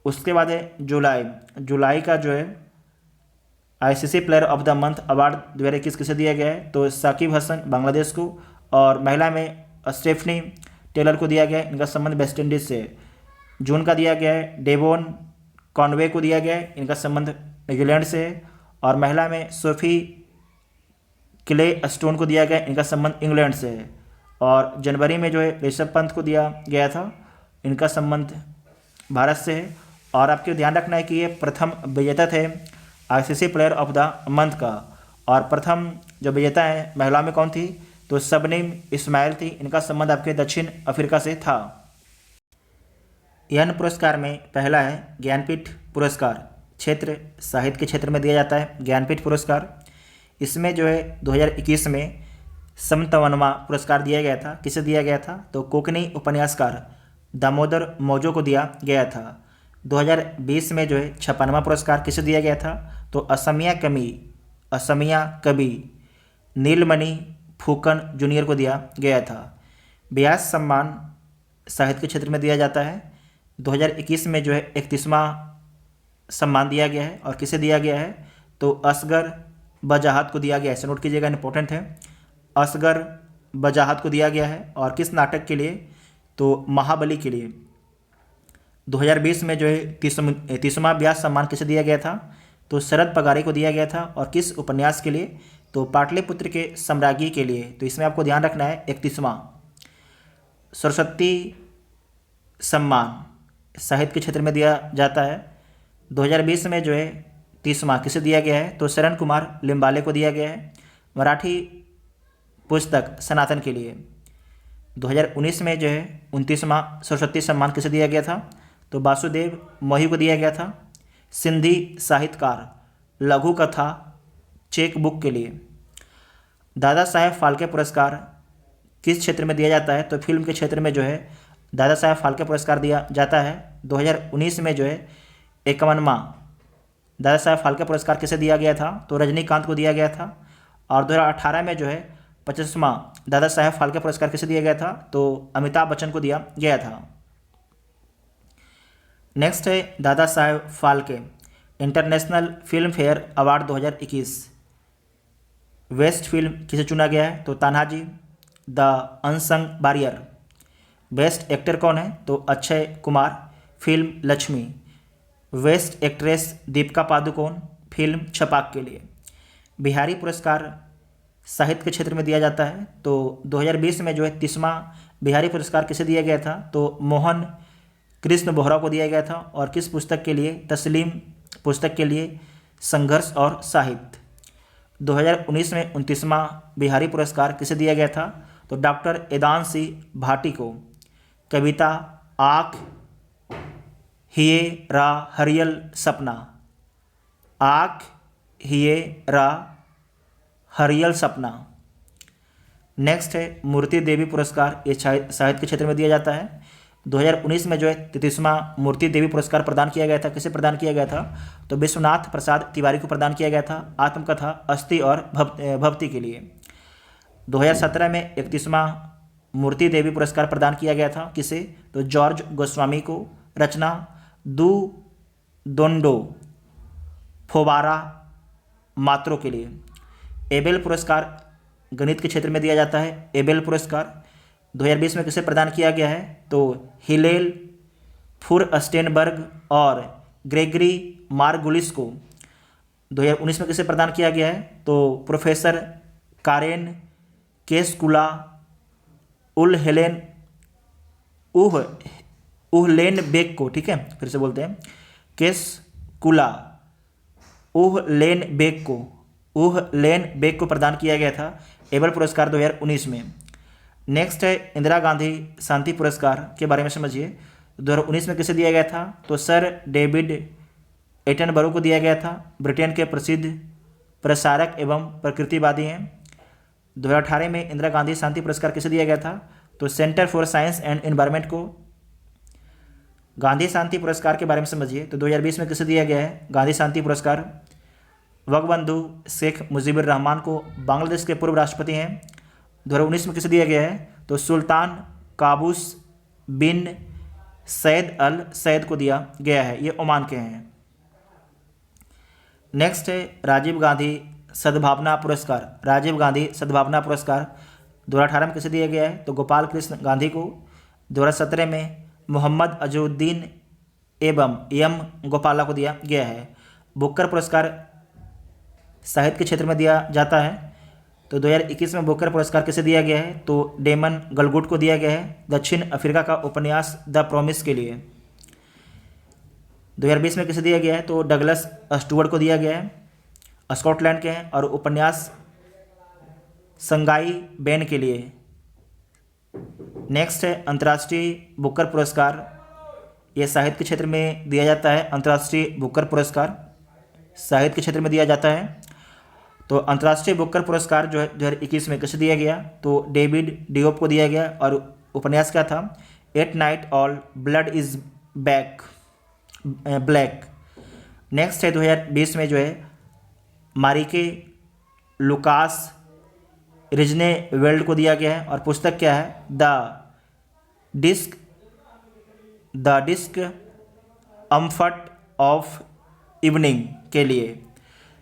उसके बाद है जुलाई का जो है ICC player of the month award 2021 किसे दिया गया है? तो साकिब हसन बांग्लादेश को, और महिला में स्टेफनी टेलर को दिया गया है, इनका संबंध वेस्ट इंडीज से है। जून का दिया गया है डेवोन कॉनवे को दिया गया है, इनका संबंध न्यूजीलैंड से है। और महिला में सोफी क्ले स्टोन को दिया गया है, इनका संबंध इंग्लैंड से है। और जनवरी में जो है ऋषभ पंत को दिया गया था, इनका संबंध भारत से है। और आपको ध्यान रखना है कि ये प्रथम विजेता थे ICC player of the month का। और प्रथम जो विजेता है महिला में कौन थी? तो शबनीम इस्माइल थी, इनका संबंध आपके दक्षिण अफ्रीका से था। यह पुरस्कार में पहला है ज्ञानपीठ पुरस्कार, क्षेत्र साहित्य के क्षेत्र में दिया जाता है ज्ञानपीठ पुरस्कार। इसमें जो है 2021 में समतवनमा पुरस्कार दिया गया था। किसे दिया गया था? तो कोंकणी उपन्यासकार दामोदर मौजो को दिया गया था। 2020 में जो है 56वां पुरस्कार किसे दिया गया था? तो असमिया कवि नीलमणि फूकन जूनियर को दिया गया था। व्यास सम्मान साहित्य के क्षेत्र में दिया जाता है। 2021 में जो है 31वां सम्मान दिया गया है। और किसे दिया गया है? तो असगर बजाहत को दिया गया है। ऐसे नोट कीजिएगा, इंपॉर्टेंट है। असगर बजाहत को दिया गया है। और किस नाटक के लिए? तो महाबली के लिए। 2020 में जो है 30वां व्यास सम्मान किसे दिया गया था? तो शरद पगारे को दिया गया था। और किस उपन्यास के लिए? तो पाटलिपुत्र के सम्राज्ञी के लिए। तो इसमें आपको ध्यान रखना है 31वां। सरस्वती सम्मान साहित्य के क्षेत्र में दिया जाता है। 2020 में जो है 30वां किसे दिया गया है? तो शरण कुमार लिम्बाले को दिया गया है, मराठी पुस्तक सनातन के लिए। 2019 में जो है 29वां सरस्वती सम्मान किसे दिया गया था? तो वासुदेव मोही को दिया गया था, सिंधी साहित्यकार लघु कथा चेक बुक के लिए। दादा साहेब फाल्के पुरस्कार किस क्षेत्र में दिया जाता है? तो फिल्म के क्षेत्र में जो है दादा साहेब फाल्के पुरस्कार दिया जाता है। 2019 में जो है 51वां दादा साहेब फाल्के पुरस्कार किसे दिया गया था? तो रजनीकांत को दिया गया था। और 2018 में जो है 25वां दादा साहेब फाल्के पुरस्कार किसे दिया गया था? तो अमिताभ बच्चन को दिया गया था। नेक्स्ट है Dada Saheb Phalke international film fair award 2021। Best film किसे चुना गया है? तो Tanhaji the unsung warrior. Best actor कौन है? तो Akshay Kumar, film Laxmi. Best actress Deepika Padukone, film Chhapaak के लिए। बिहारी पुरस्कार साहित्य के क्षेत्र में दिया जाता है। तो 2020 में जो है 30वां बिहारी पुरस्कार किसे दिया गया था? तो मोहन कृष्ण बोहरा को दिया गया था। और किस पुस्तक के लिए? तस्लीम पुस्तक के लिए, संघर्ष और साहित्य। 2019 में 29वां बिहारी पुरस्कार किसे दिया गया था? तो डॉक्टर एदांशी भाटी को, कविता आँख हिये रा हरियल सपना, आँख हिये रा हरियल सपना। नेक्स्ट है मूर्ति देवी पुरस्कार, ये साहित्य के क्षेत्र में दिया जाता है। 2019 में जो है 33वां मूर्ति देवी पुरस्कार प्रदान किया गया था। किसे प्रदान किया गया था? तो विश्वनाथ प्रसाद तिवारी को प्रदान किया गया था, आत्मकथा अस्थि और भक्ति के लिए। 2017 में 31वां मूर्ति देवी पुरस्कार प्रदान किया गया था। किसे? तो जॉर्ज गोस्वामी को, रचना दू दोंडो फोबारा मात्रो के लिए। एबेल पुरस्कार गणित के क्षेत्र में दिया जाता है। एबेल पुरस्कार 2020 में किसे प्रदान किया गया है? तो हिलेल फुरस्टेनबर्ग और ग्रेगरी मार्गुलिस को। 2019 में किसे प्रदान किया गया है? तो प्रोफेसर कारेन केस्कुला उहलेनबेक को, ठीक है, फिर से बोलते हैं, केस्कुला उहलेनबेक को प्रदान किया गया था एबल पुरस्कार 2019 में। नेक्स्ट है इंदिरा गांधी शांति पुरस्कार के बारे में समझिए। 2019 में किसे दिया गया था? तो सर डेविड एटनबरो को दिया गया था, ब्रिटेन के प्रसिद्ध प्रसारक एवं प्रकृतिवादी हैं। 2018 में इंदिरा गांधी शांति पुरस्कार किसे दिया गया था? तो centre for science and environment को। गांधी शांति पुरस्कार के बारे में समझिए, तो 2020 में किसे दिया गया है गांधी शांति पुरस्कार? वंगबंधु शेख मुजीबुर रहमान को, बांग्लादेश के पूर्व राष्ट्रपति हैं। 2019 में किसे दिया गया है? तो सुल्तान काबूस बिन सैद अल सैद को दिया गया है, ये ओमान के हैं। नेक्स्ट है राजीव गांधी सद्भावना पुरस्कार। राजीव गांधी सद्भावना पुरस्कार 2018 में किसे दिया गया है? तो गोपाल कृष्ण गांधी को। 2017 में मोहम्मद अजहुद्दीन एवं एम गोपाला को दिया गया है। बुकर पुरस्कार साहित्य के क्षेत्र में दिया जाता है, तो 2021 में बुकर पुरस्कार किसे दिया गया है? तो डेमन गलगुट को दिया गया है दक्षिण अफ्रीका का उपन्यास द प्रॉमिस के लिए। 2020 में किसे दिया गया है? तो डगलस स्टुअर्ट को दिया गया है, स्कॉटलैंड के हैं, और उपन्यास संगाई बेन के लिए। नेक्स्ट है अंतर्राष्ट्रीय बुकर पुरस्कार, ये साहित्य के क्षेत्र में दिया जाता है। अंतर्राष्ट्रीय बुकर पुरस्कार साहित्य के क्षेत्र में दिया जाता है। तो अंतर्राष्ट्रीय बुकर पुरस्कार जो है 2021 में किसे दिया गया? तो डेविड डियोप को दिया गया, और उपन्यास क्या था? At night all blood is black. Next है 2020 में जो है मारिके लुकास रिजने वेल्ड को दिया गया है, और पुस्तक क्या है? द डिस्क अम्फर्ट ऑफ इवनिंग के लिए।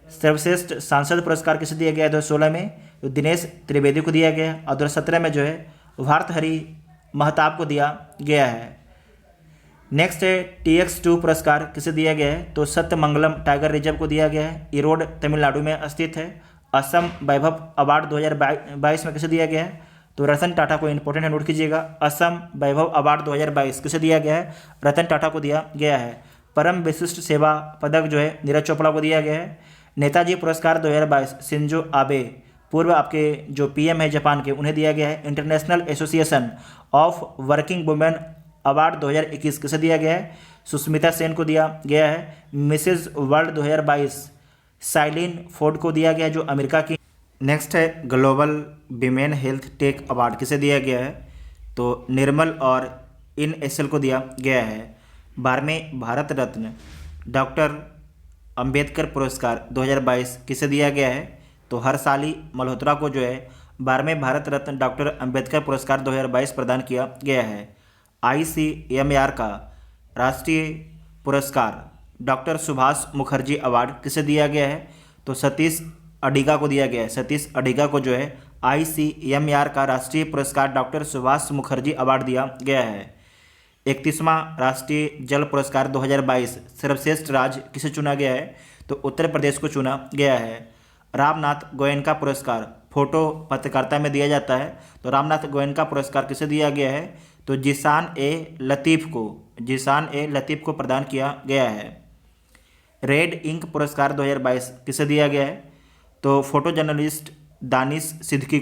सर्वश्रेष्ठ सांसद पुरस्कार किसे दिया गया है 2016 में? तो दिनेश त्रिवेदी को दिया गया है, और 2017 में जो है भारतहरि महताब को दिया गया है। नेक्स्ट है TX2 पुरस्कार किसे दिया गया है? तो सत्यमंगलम टाइगर रिजर्व को दिया गया है, ईरोड तमिलनाडु में स्थित है। असम वैभव अवार्ड 2022 में किसे दिया गया है? तो रतन टाटा को, इंपॉर्टेंट है नोट कीजिएगा, असम वैभव अवार्ड 2022 किसे दिया गया है? रतन टाटा को दिया गया है। परम विशिष्ट सेवा पदक जो है नीरज चोपड़ा को दिया गया है। नेताजी पुरस्कार 2022 शिंजो आबे, पूर्व आपके जो PM है जापान के, उन्हें दिया गया है। International association of working women award 2021 किसे दिया गया है? सुष्मिता सेन को दिया गया है। मिसेज वर्ल्ड 2022 साइलिन फोर्ड को दिया गया है, जो अमेरिका की। नेक्स्ट है global women health take award किसे दिया गया है? तो निर्मल और इन एसएल को दिया गया है। 12वें भारत रत्न डॉक्टर अंबेडकर पुरस्कार 2022 किसे दिया गया है? तो हर्षाली मल्होत्रा को जो है 12वें भारत रत्न डॉक्टर अंबेडकर पुरस्कार 2022 प्रदान किया गया है। ICMAR का राष्ट्रीय पुरस्कार डॉक्टर सुभाष मुखर्जी अवार्ड किसे दिया गया है? तो सतीश अडिगा को दिया गया है। सतीश अडिगा को जो है ICMAR का राष्ट्रीय पुरस्कार डॉक्टर सुभाष मुखर्जी अवार्ड दिया गया है। 31वां राष्ट्रीय जल पुरस्कार 2022 सर्वश्रेष्ठ राज्य किसे चुना गया है? तो उत्तर प्रदेश को चुना गया है। रामनाथ गोयनका पुरस्कार फोटो पत्रकारिता में दिया जाता है, तो रामनाथ गोयनका पुरस्कार किसे दिया गया है? तो जिसान ए लतीफ़ को प्रदान किया गया है। रेड इंक पुरस्कार 2022 किसे दिया गया है? तो फोटो जर्नलिस्ट दानिश सिद्दीकी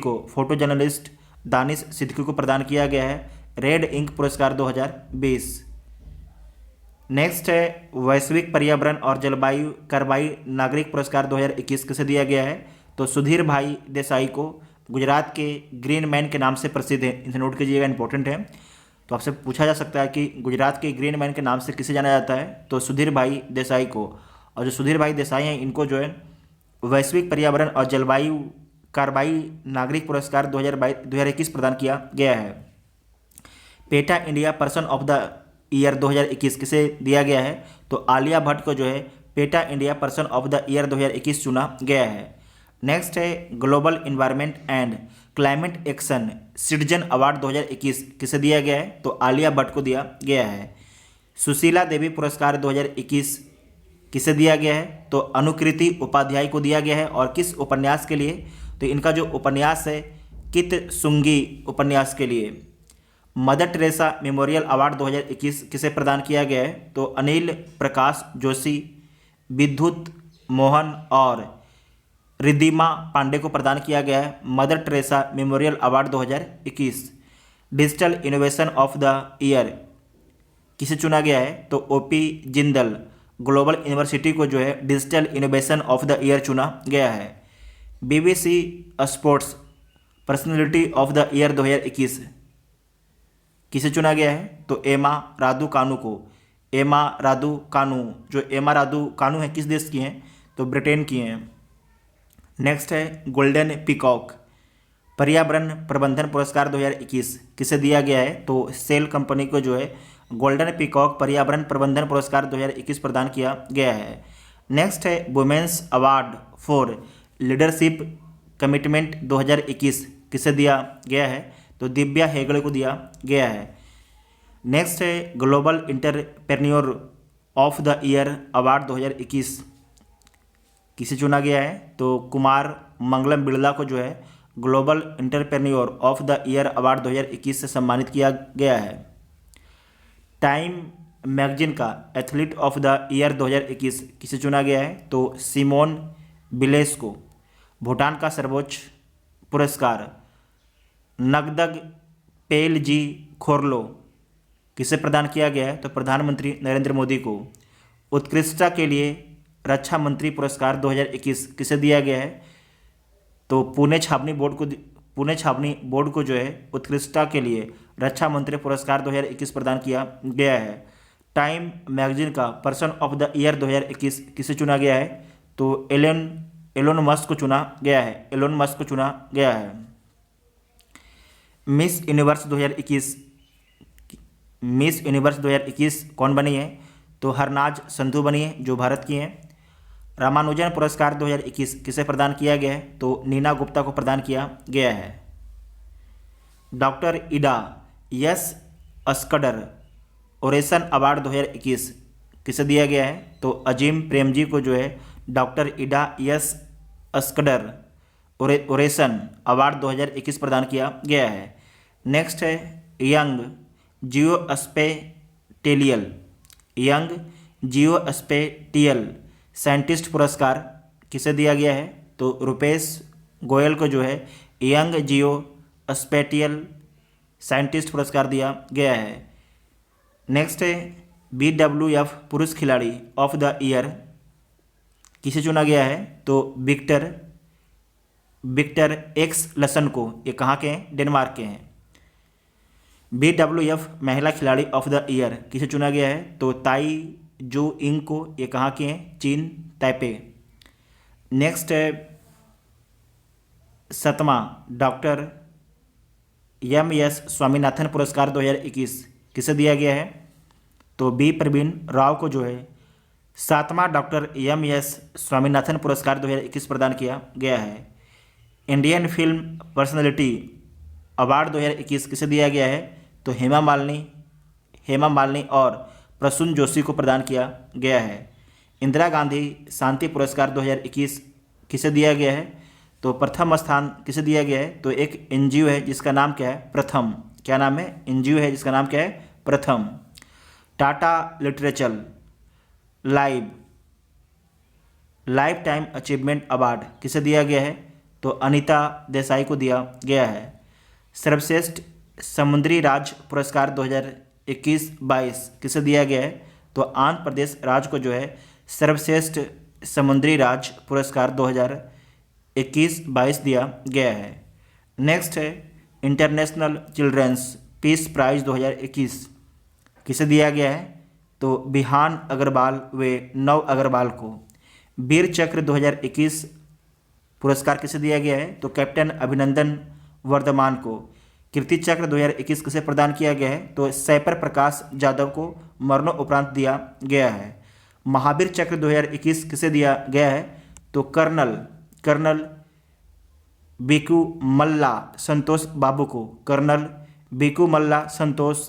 को प्रदान किया गया है रेड इंक पुरस्कार 2020। नेक्स्ट है वैश्विक पर्यावरण और जलवायु कार्रवाई नागरिक पुरस्कार 2021 किसे दिया गया है? तो सुधीर भाई देसाई को, गुजरात के ग्रीन मैन के नाम से प्रसिद्ध है, इसे नोट कीजिएगा, इंपॉर्टेंट है। तो आपसे पूछा जा सकता है कि गुजरात के ग्रीन मैन के नाम से किसे जाना जाता है? तो सुधीर भाई देसाई को। और जो सुधीर भाई देसाई हैं, इनको जो है वैश्विक पर्यावरण और जलवायु कार्रवाई नागरिक पुरस्कार 2021 प्रदान किया गया है। PETA India person of the year 2021 किसे दिया गया है? तो आलिया भट्ट को जो है PETA India person of the year 2021 चुना गया है। नेक्स्ट है global environment and climate action citizen award 2021 किसे दिया गया है? तो आलिया भट्ट को दिया गया है। सुशीला देवी पुरस्कार 2021 किसे दिया गया है? तो अनुकृति उपाध्याय को दिया गया है। और किस उपन्यास के लिए? तो इनका जो उपन्यास है कित सुंगी उपन्यास के लिए। मदर टेरेसा मेमोरियल अवार्ड 2021 किसे प्रदान किया गया है? तो अनिल प्रकाश जोशी, विद्युत मोहन और रिद्धिमा पांडे को प्रदान किया गया है mother Teresa memorial award 2021। Digital innovation of the year किसे चुना गया है? तो OP जिंदल ग्लोबल यूनिवर्सिटी को जो है digital innovation of the year चुना गया है। BBC sports personality of the year 2021 किसे चुना गया है? तो एमा रादुकानु को। एमा रादुकानु, जो एमा रादुकानु है किस देश की हैं? तो ब्रिटेन की हैं। नेक्स्ट है गोल्डन पीकॉक, पर्यावरण प्रबंधन पुरस्कार 2021 किसे दिया गया है? तो सेल कंपनी को जो है गोल्डन पीकॉक पर्यावरण प्रबंधन पुरस्कार 2021 प्रदान किया गया है। नेक्स्ट है women's award for leadership commitment 2021 किसे दिया गया है? तो दिव्या हेगड़े को दिया गया है। नेक्स्ट है global entrepreneur of the year award 2021 किसे चुना गया है? तो कुमार मंगलम बिड़ला को जो है global entrepreneur of the year award 2021 से सम्मानित किया गया है। टाइम मैगजीन का एथलीट ऑफ द ईयर 2021 किसे चुना गया है? तो सिमोन बिलेस को। भूटान का सर्वोच्च पुरस्कार नगदग पेलजी खोरलो किसे प्रदान किया गया है? तो प्रधानमंत्री नरेंद्र मोदी को। उत्कृष्टता के लिए रक्षा मंत्री पुरस्कार 2021 किसे दिया गया है? तो पुणे छावनी बोर्ड को जो है उत्कृष्टता के लिए रक्षा मंत्री पुरस्कार 2021 प्रदान किया गया है। टाइम मैगजीन का पर्सन ऑफ द ईयर 2021 किसे चुना गया है? तो एलोन मस्क को चुना गया है। मिस यूनिवर्स 2021 कौन बनी है? तो हरनाज संधू बनी है, जो भारत की हैं। रामानुजन पुरस्कार 2021 किसे प्रदान किया गया है? तो नीना गुप्ता को प्रदान किया गया है। डॉक्टर इडा यस अस्कडर ओरेसन अवार्ड 2021 किसे दिया गया है? तो अजीम प्रेमजी को जो है डॉक्टर इडा यस अस्कडर ओरेसन अवार्ड 2021 प्रदान किया गया है। नेक्स्ट है यंग जियोस्पेटियल साइंटिस्ट पुरस्कार किसे दिया गया है? तो रुपेश गोयल को जो है यंग जियोस्पेटियल साइंटिस्ट पुरस्कार दिया गया है। नेक्स्ट है BWF पुरुष खिलाड़ी ऑफ द ईयर किसे चुना गया है? तो विक्टर एक्स लसन को। ये कहाँ के हैं? डेनमार्क के हैं। BWF महिला खिलाड़ी ऑफ द ईयर किसे चुना गया है? तो ताई जू इंग को। ये कहाँ के हैं? चीन, ताइपे। नेक्स्ट है 7वां डॉक्टर MS स्वामीनाथन पुरस्कार 2021 किसे दिया गया है? तो B प्रवीण राव को जो है 7वां डॉक्टर MS स्वामीनाथन पुरस्कार 2021 प्रदान किया गया है। इंडियन फिल्म पर्सनैलिटी अवार्ड 2021 किसे दिया गया है? तो हेमा मालिनी और प्रसून जोशी को प्रदान किया गया है। इंदिरा गांधी शांति पुरस्कार 2021 किसे दिया गया है? तो प्रथम स्थान किसे दिया गया है? तो एक NGO है जिसका नाम क्या है? प्रथम। क्या नाम है? NGO है जिसका नाम क्या है? प्रथम। Tata literature life time achievement award किसे दिया गया है? तो अनीता देसाई को दिया गया है। सर्वश्रेष्ठ समुद्री राज पुरस्कार 2021-22 किसे दिया गया है? तो आंध्र प्रदेश राज्य को जो है सर्वश्रेष्ठ समुद्री राज पुरस्कार 2021-22 दिया गया है। नेक्स्ट है इंटरनेशनल चिल्ड्रंस पीस प्राइज 2021 किसे दिया गया है? तो बिहान अग्रवाल व नव अग्रवाल को। वीर चक्र 2021 पुरस्कार किसे दिया गया है? तो कैप्टन अभिनंदन वर्धमान को। कीर्ति चक्र 2021 किसे प्रदान किया गया है? तो सैपर प्रकाश जाधव को मरणोपरांत दिया गया है। महावीर चक्र 2021 किसे दिया गया है? तो कर्नल बीकू मल्ला संतोष बाबू को। कर्नल बीकू मल्ला संतोष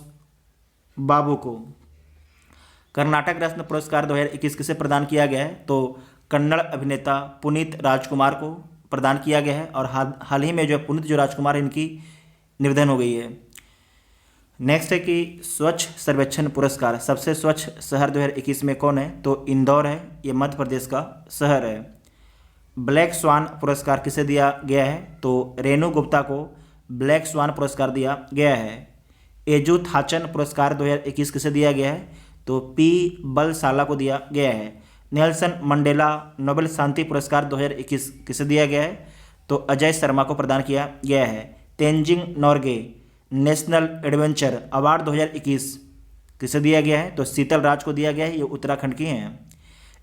बाबू को। कर्नाटक रत्न पुरस्कार 2021 किसे प्रदान किया गया है? तो कन्नड़ अभिनेता पुनीत राजकुमार को प्रदान किया गया है। और हाल ही में जो पुनीत जो राजकुमार इनकी निधन हो गई है। नेक्स्ट है कि स्वच्छ सर्वेक्षण पुरस्कार सबसे स्वच्छ शहर 2021 में कौन है? तो इंदौर है, ये मध्य प्रदेश का शहर है। ब्लैक स्वान पुरस्कार किसे दिया गया है? तो रेणु गुप्ता को ब्लैक स्वान पुरस्कार दिया गया है। एजू थाचन पुरस्कार 2021 किसे दिया गया है? तो P बलसाला को दिया गया है। नेल्सन मंडेला नोबेल शांति पुरस्कार 2021 किसे दिया गया है? तो अजय शर्मा को प्रदान किया गया है। Tenzing Norgay national adventure award 2021 किसे दिया गया है? तो शीतल राज को दिया गया है, ये उत्तराखंड की हैं।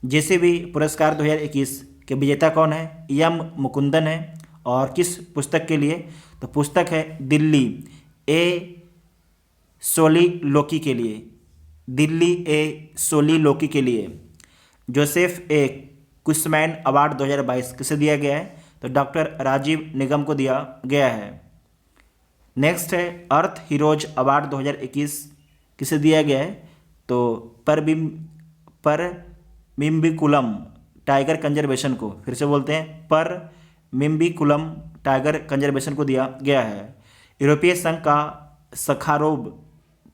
जेसीबी पुरस्कार 2021 के विजेता कौन है? एम मुकुंदन है। और किस पुस्तक के लिए? तो पुस्तक है दिल्ली ए सोलिलोकी के लिए, दिल्ली ए सोलिलोकी के लिए। जोसेफ ए कुशमैन अवार्ड 2022 किसे दिया गया है? तो डॉक्टर राजीव निगम को दिया गया है। नेक्स्ट है अर्थ हीरोज अवार्ड 2021 किसे दिया गया है? तो परमिम्बिकुलम टाइगर कंजर्वेशन को, फिर से बोलते हैं, परमिम्बिकुलम टाइगर कंजर्वेशन को दिया गया है। यूरोपीय संघ का सखारोव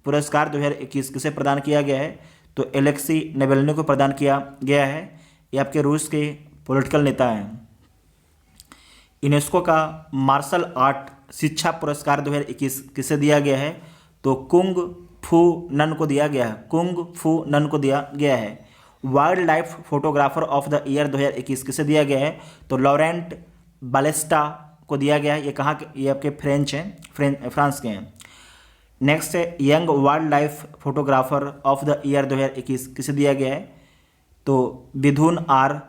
पुरस्कार 2021 किसे प्रदान किया गया है? तो एलेक्सी नेवेल्नी को प्रदान किया गया है। ये आपके रूस के पॉलिटिकल नेता हैं। यूनेस्को का मार्शल आर्ट शिक्षा पुरस्कार 2021 किसे दिया गया है? तो कुंग फू नन को दिया गया है, कुंग फू नन को दिया गया है। Wild life photographer of the year 2021 किसे दिया गया है? तो लॉरेंट बालेस्टा को दिया गया है। ये कहाँ के? ये आपके फ्रेंच हैं, फ्रांस के हैं। नेक्स्ट है young wild life photographer of the year 2021 किसे दिया गया है? तो बिधुन आर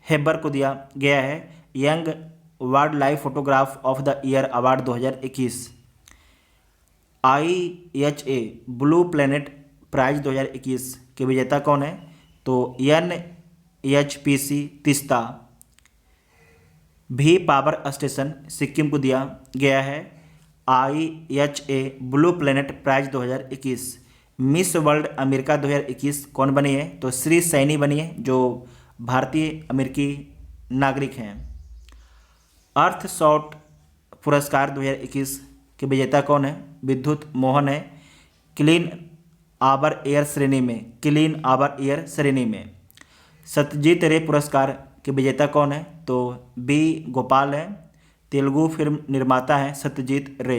हेबर को दिया गया है young wildlife photograph of the year award 2021। IHA blue planet prize 2021 के विजेता कौन है? तो NHPC तीस्ता भी पावर स्टेशन सिक्किम को दिया गया है। IHA blue planet prize 2021। Miss World America 2021 कौन बनी है? तो श्री सैनी बनी है, जो भारतीय अमेरिकी नागरिक हैं। अर्थ शॉट पुरस्कार 2021 के विजेता कौन है? विद्युत मोहन है, क्लीन आवर एयर श्रेणी में, क्लीन आवर एयर श्रेणी में। सत्यजीत रे पुरस्कार के विजेता कौन है? तो B गोपाल है, तेलुगु फिल्म निर्माता हैं सत्यजीत रे।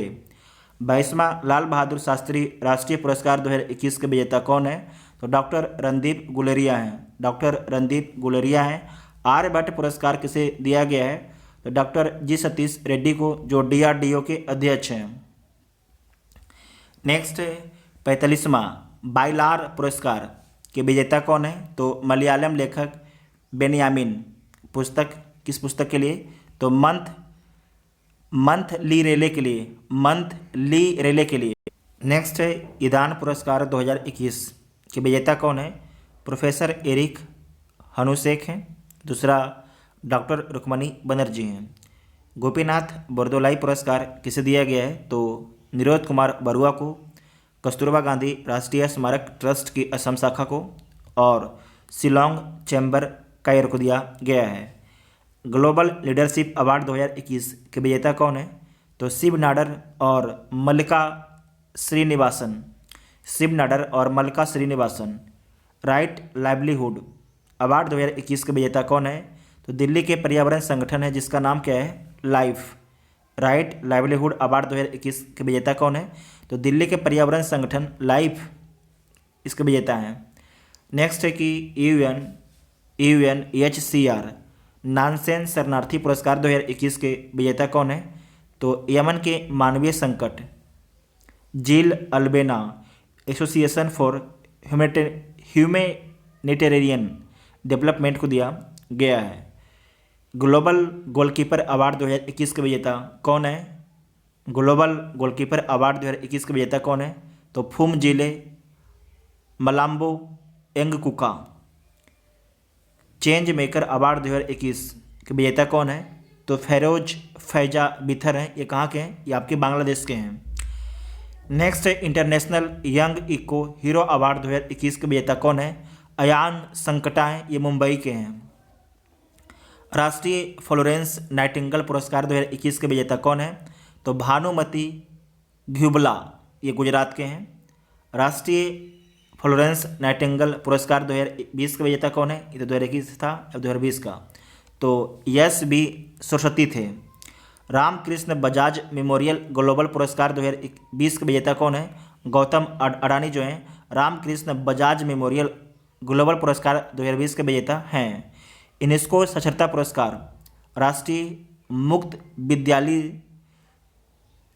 22वां लाल बहादुर शास्त्री राष्ट्रीय पुरस्कार 2021 के विजेता कौन है? तो डॉक्टर रणदीप गुलेरिया हैं, डॉक्टर रणदीप गुलेरिया हैं। आर्यभट्ट पुरस्कार किसे दिया गया है? तो डॉक्टर जी सतीश रेड्डी को, जो DRDO के अध्यक्ष हैं। नेक्स्ट 45वां बाइलार पुरस्कार के विजेता कौन है? तो मलयालम लेखक बेनियामिन। पुस्तक किस पुस्तक के लिए? तो मंथ ली रेले के लिए, मंथ ली रेले के लिए। नेक्स्ट है ईदान पुरस्कार 2021 के विजेता कौन है? प्रोफेसर एरिक हनुसेक हैं। दूसरा डॉक्टर रुक्मणी बनर्जी हैं। गोपीनाथ बरदोलाई पुरस्कार किसे दिया गया है? तो निरोध कुमार बरुआ को, कस्तूरबा गांधी राष्ट्रीय स्मारक ट्रस्ट की असम शाखा को और शिलोंग चैम्बर कायर को दिया गया है। ग्लोबल लीडरशिप अवार्ड 2021 के विजेता कौन है? तो शिव नाडर और मल्लिका श्रीनिवासन, शिव नाडर और मल्लिका श्रीनिवासन। राइट लाइवलीहुड अवार्ड 2021 के विजेता कौन है? तो दिल्ली के पर्यावरण संगठन है जिसका नाम क्या है? लाइफ। राइट लाइवलीहुड अवार्ड 2021 के विजेता कौन है? तो दिल्ली के पर्यावरण संगठन लाइफ इसके विजेता हैं। नेक्स्ट है कि UNHCR नानसेन शरणार्थी पुरस्कार 2021 के विजेता कौन है? तो यमन के मानवीय संकट जिल अल्बेना एसोसिएशन फॉर ह्यूमैनिटेरियन डेवलपमेंट को दिया गया है। ग्लोबल गोलकीपर अवार्ड 2021 के विजेता कौन है? ग्लोबल गोलकीपर अवार्ड 2021 के विजेता कौन है? तो फुम जिले मलाम्बो एंगकुका। चेंज मेकर अवार्ड 2021 के विजेता कौन है? तो फेरोज फैजा बिथर हैं। ये कहाँ के हैं? ये आपके बांग्लादेश के हैं। नेक्स्ट है international young eco hero award 2021 के विजेता कौन है? अयान संकटा हैं, ये मुंबई के हैं। राष्ट्रीय फ्लोरेंस नाइटिंगेल पुरस्कार 2021 के विजेता कौन है? तो भानुमति घ्युबला, ये गुजरात के हैं। राष्ट्रीय फ्लोरेंस नाइटिंगेल पुरस्कार 2020 के विजेता कौन है? ये तो 2021 था, अब 2020 का। तो SB सरस्वती थे। रामकृष्ण बजाज मेमोरियल ग्लोबल पुरस्कार 2020 के विजेता कौन है? गौतम अडानी जो हैं रामकृष्ण बजाज मेमोरियल ग्लोबल पुरस्कार 2020 के विजेता हैं। यूनेस्को साक्षरता पुरस्कार राष्ट्रीय मुक्त विद्यालय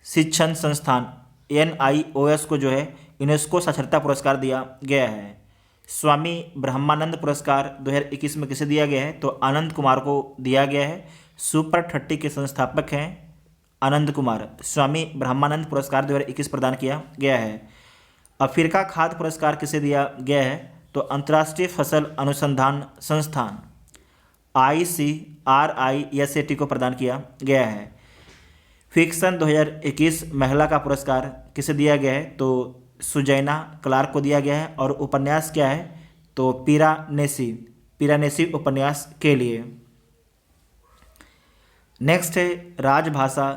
शिक्षण संस्थान NIOS को जो है यूनेस्को साक्षरता पुरस्कार दिया गया है। स्वामी ब्रह्मानंद पुरस्कार 2021 में किसे दिया गया है? तो आनंद कुमार को दिया गया है। सुपर 30 के संस्थापक हैं आनंद कुमार। स्वामी ब्रह्मानंद पुरस्कार 2021 प्रदान किया गया है। अफ्रीका खाद्य पुरस्कार किसे दिया गया है? तो अंतर्राष्ट्रीय फसल अनुसंधान संस्थान ICRISAT को प्रदान किया गया है। फिक्शन 2021 महिला का पुरस्कार किसे दिया गया है? तो सुजैना क्लार्क को दिया गया है। और उपन्यास क्या है? तो पिरानेसी उपन्यास के लिए। नेक्स्ट है राजभाषा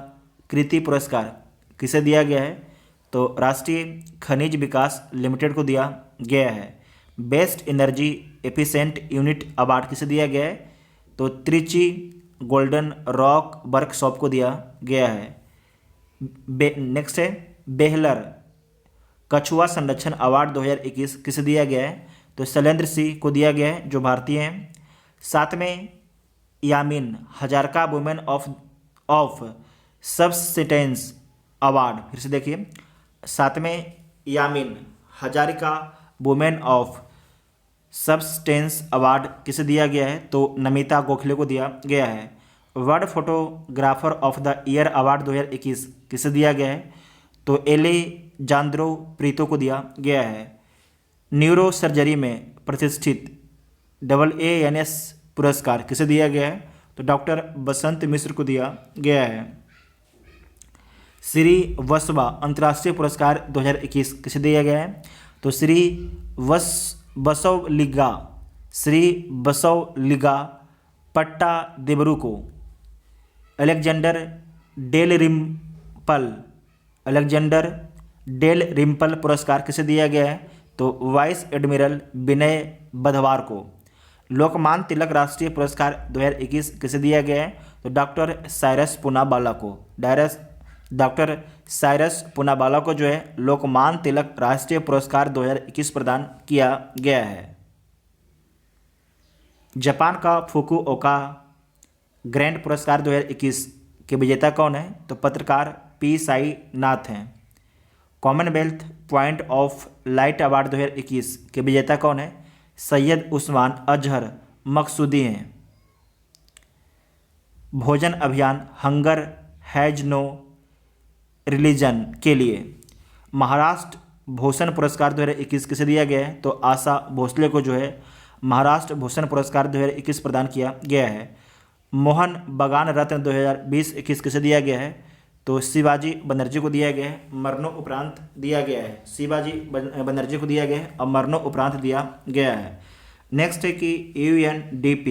कृति पुरस्कार किसे दिया गया है? तो राष्ट्रीय खनिज विकास लिमिटेड को दिया गया है। Best energy efficient unit award किसे दिया गया है? तो त्रिची गोल्डन रॉक वर्कशॉप को दिया गया है। नेक्स्ट है बेहलर कछुआ संरक्षण अवार्ड 2021 किसे दिया गया है? तो शैलेंद्र सिंह को दिया गया है जो भारतीय हैं। साथ में Yamin Hazarika women of subsistence award, फिर से देखिए, साथ में Yamin Hazarika women of subsistence award किसे दिया गया है? तो नमिता गोखले को दिया गया है। World photographer of the year award 2021 किसे दिया गया है? तो एलेजांद्रो प्रीतो को दिया गया है। न्यूरो सर्जरी में प्रतिष्ठित AANS पुरस्कार किसे दिया गया है? तो डॉक्टर बसंत मिश्र को दिया गया है। श्री वसवा अंतर्राष्ट्रीय पुरस्कार 2021 किसे दिया गया है? तो श्री बसवलिगा पट्टा देबरू को। अलेक्जेंडर डेल रिम्पल पुरस्कार किसे दिया गया है? तो वाइस एडमिरल विनय बधवार को। लोकमान्य तिलक राष्ट्रीय पुरस्कार 2021 किसे दिया गया है? तो डॉक्टर साइरस पूनावाला को। डॉक्टर साइरस पूनावाला को जो है लोकमान्य तिलक राष्ट्रीय पुरस्कार 2021 प्रदान किया गया है। जापान का फुकुओका ग्रैंड पुरस्कार 2021 के विजेता कौन है? तो पत्रकार P साईनाथ हैं। Commonwealth point of light award 2021 के विजेता कौन है? सैयद उस्मान अजहर मकसूदी हैं। भोजन अभियान हंगर हैज नो रिलीजन के लिए महाराष्ट्र भूषण पुरस्कार 2021 किसे दिया गया है? तो आशा भोसले को जो है महाराष्ट्र भूषण पुरस्कार 2021 प्रदान किया गया है। मोहन बागान रत्न 2020-21 किसे दिया गया है? तो शिवाजी बनर्जी को दिया गया है, मरणोपरांत दिया गया है। शिवाजी बनर्जी को दिया गया है और मरणोपरांत दिया गया है। नेक्स्ट है कि UNDP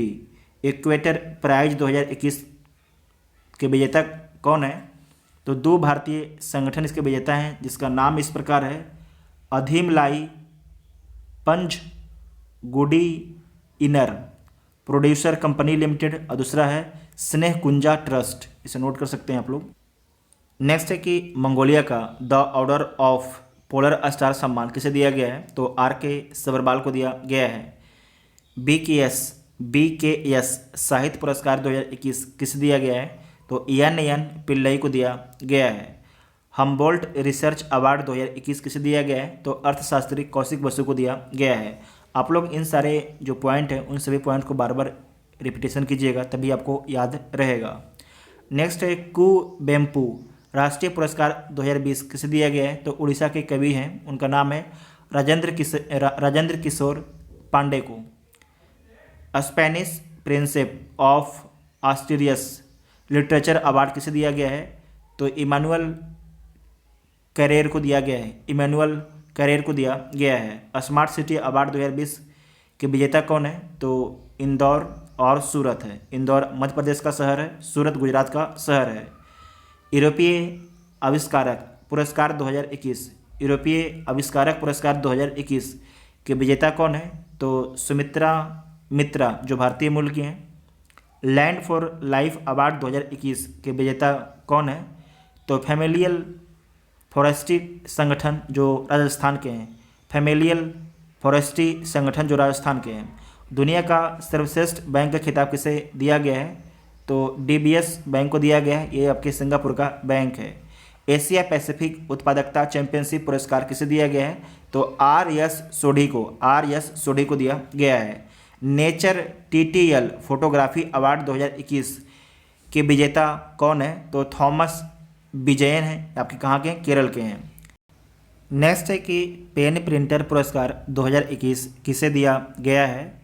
इक्वेटर प्राइज 2021 के विजेता कौन है? तो दो भारतीय संगठन इसके विजेता हैं जिसका नाम इस प्रकार है, अधीमलाई पंचगुडी इनर प्रोड्यूसर कंपनी लिमिटेड और दूसरा है स्नेह कुंजा ट्रस्ट। इसे नोट कर सकते हैं आप लोग। नेक्स्ट है कि मंगोलिया का the order of polar star सम्मान किसे दिया गया है? तो RK सबरवाल को दिया गया है। BKS साहित्य पुरस्कार 2021 किसे दिया गया है? तो NN पिल्लई को दिया गया है। हम्बोल्ट रिसर्च अवार्ड 2021 किसे दिया गया है? तो अर्थशास्त्री कौशिक बसु को दिया गया है। आप लोग इन सारे जो पॉइंट हैं उन सभी पॉइंट को बार बार रिपीटेशन कीजिएगा तभी आपको याद रहेगा। नेक्स्ट है कुवेम्पु राष्ट्रीय पुरस्कार 2020 किसे दिया गया है? तो उड़ीसा के कवि हैं, उनका नाम है राजेंद्र किशोर पांडे को। Spanish princess of Asturias literature award किसे दिया गया है? तो इमानुअल कैरेर को दिया गया है। स्मार्ट सिटी अवार्ड 2020 के विजेता कौन है? तो इंदौर और सूरत है। इंदौर मध्य प्रदेश का शहर है, सूरत गुजरात का शहर है। यूरोपीय आविष्कारक पुरस्कार 2021 के विजेता कौन है? तो सुमित्रा मित्रा जो भारतीय मूल की हैं। लैंड फॉर लाइफ अवार्ड 2021 के विजेता कौन है? तो फैमिलियल फॉरेस्ट्री संगठन जो राजस्थान के हैं। दुनिया का सर्वश्रेष्ठ बैंक का खिताब किसे दिया गया है? तो DBS बैंक को दिया गया है, ये आपके सिंगापुर का बैंक है। एशिया पैसिफिक उत्पादकता चैंपियनशिप पुरस्कार किसे दिया गया है? तो आर एस सोढ़ी को दिया गया है। नेचर टीटीएल फोटोग्राफी अवार्ड 2021 के विजेता कौन है? तो थॉमस विजयन है, आपके कहाँ के हैं? केरल के हैं। नेक्स्ट है कि पेन प्रिंटर पुरस्कार 2021 किसे दिया गया है?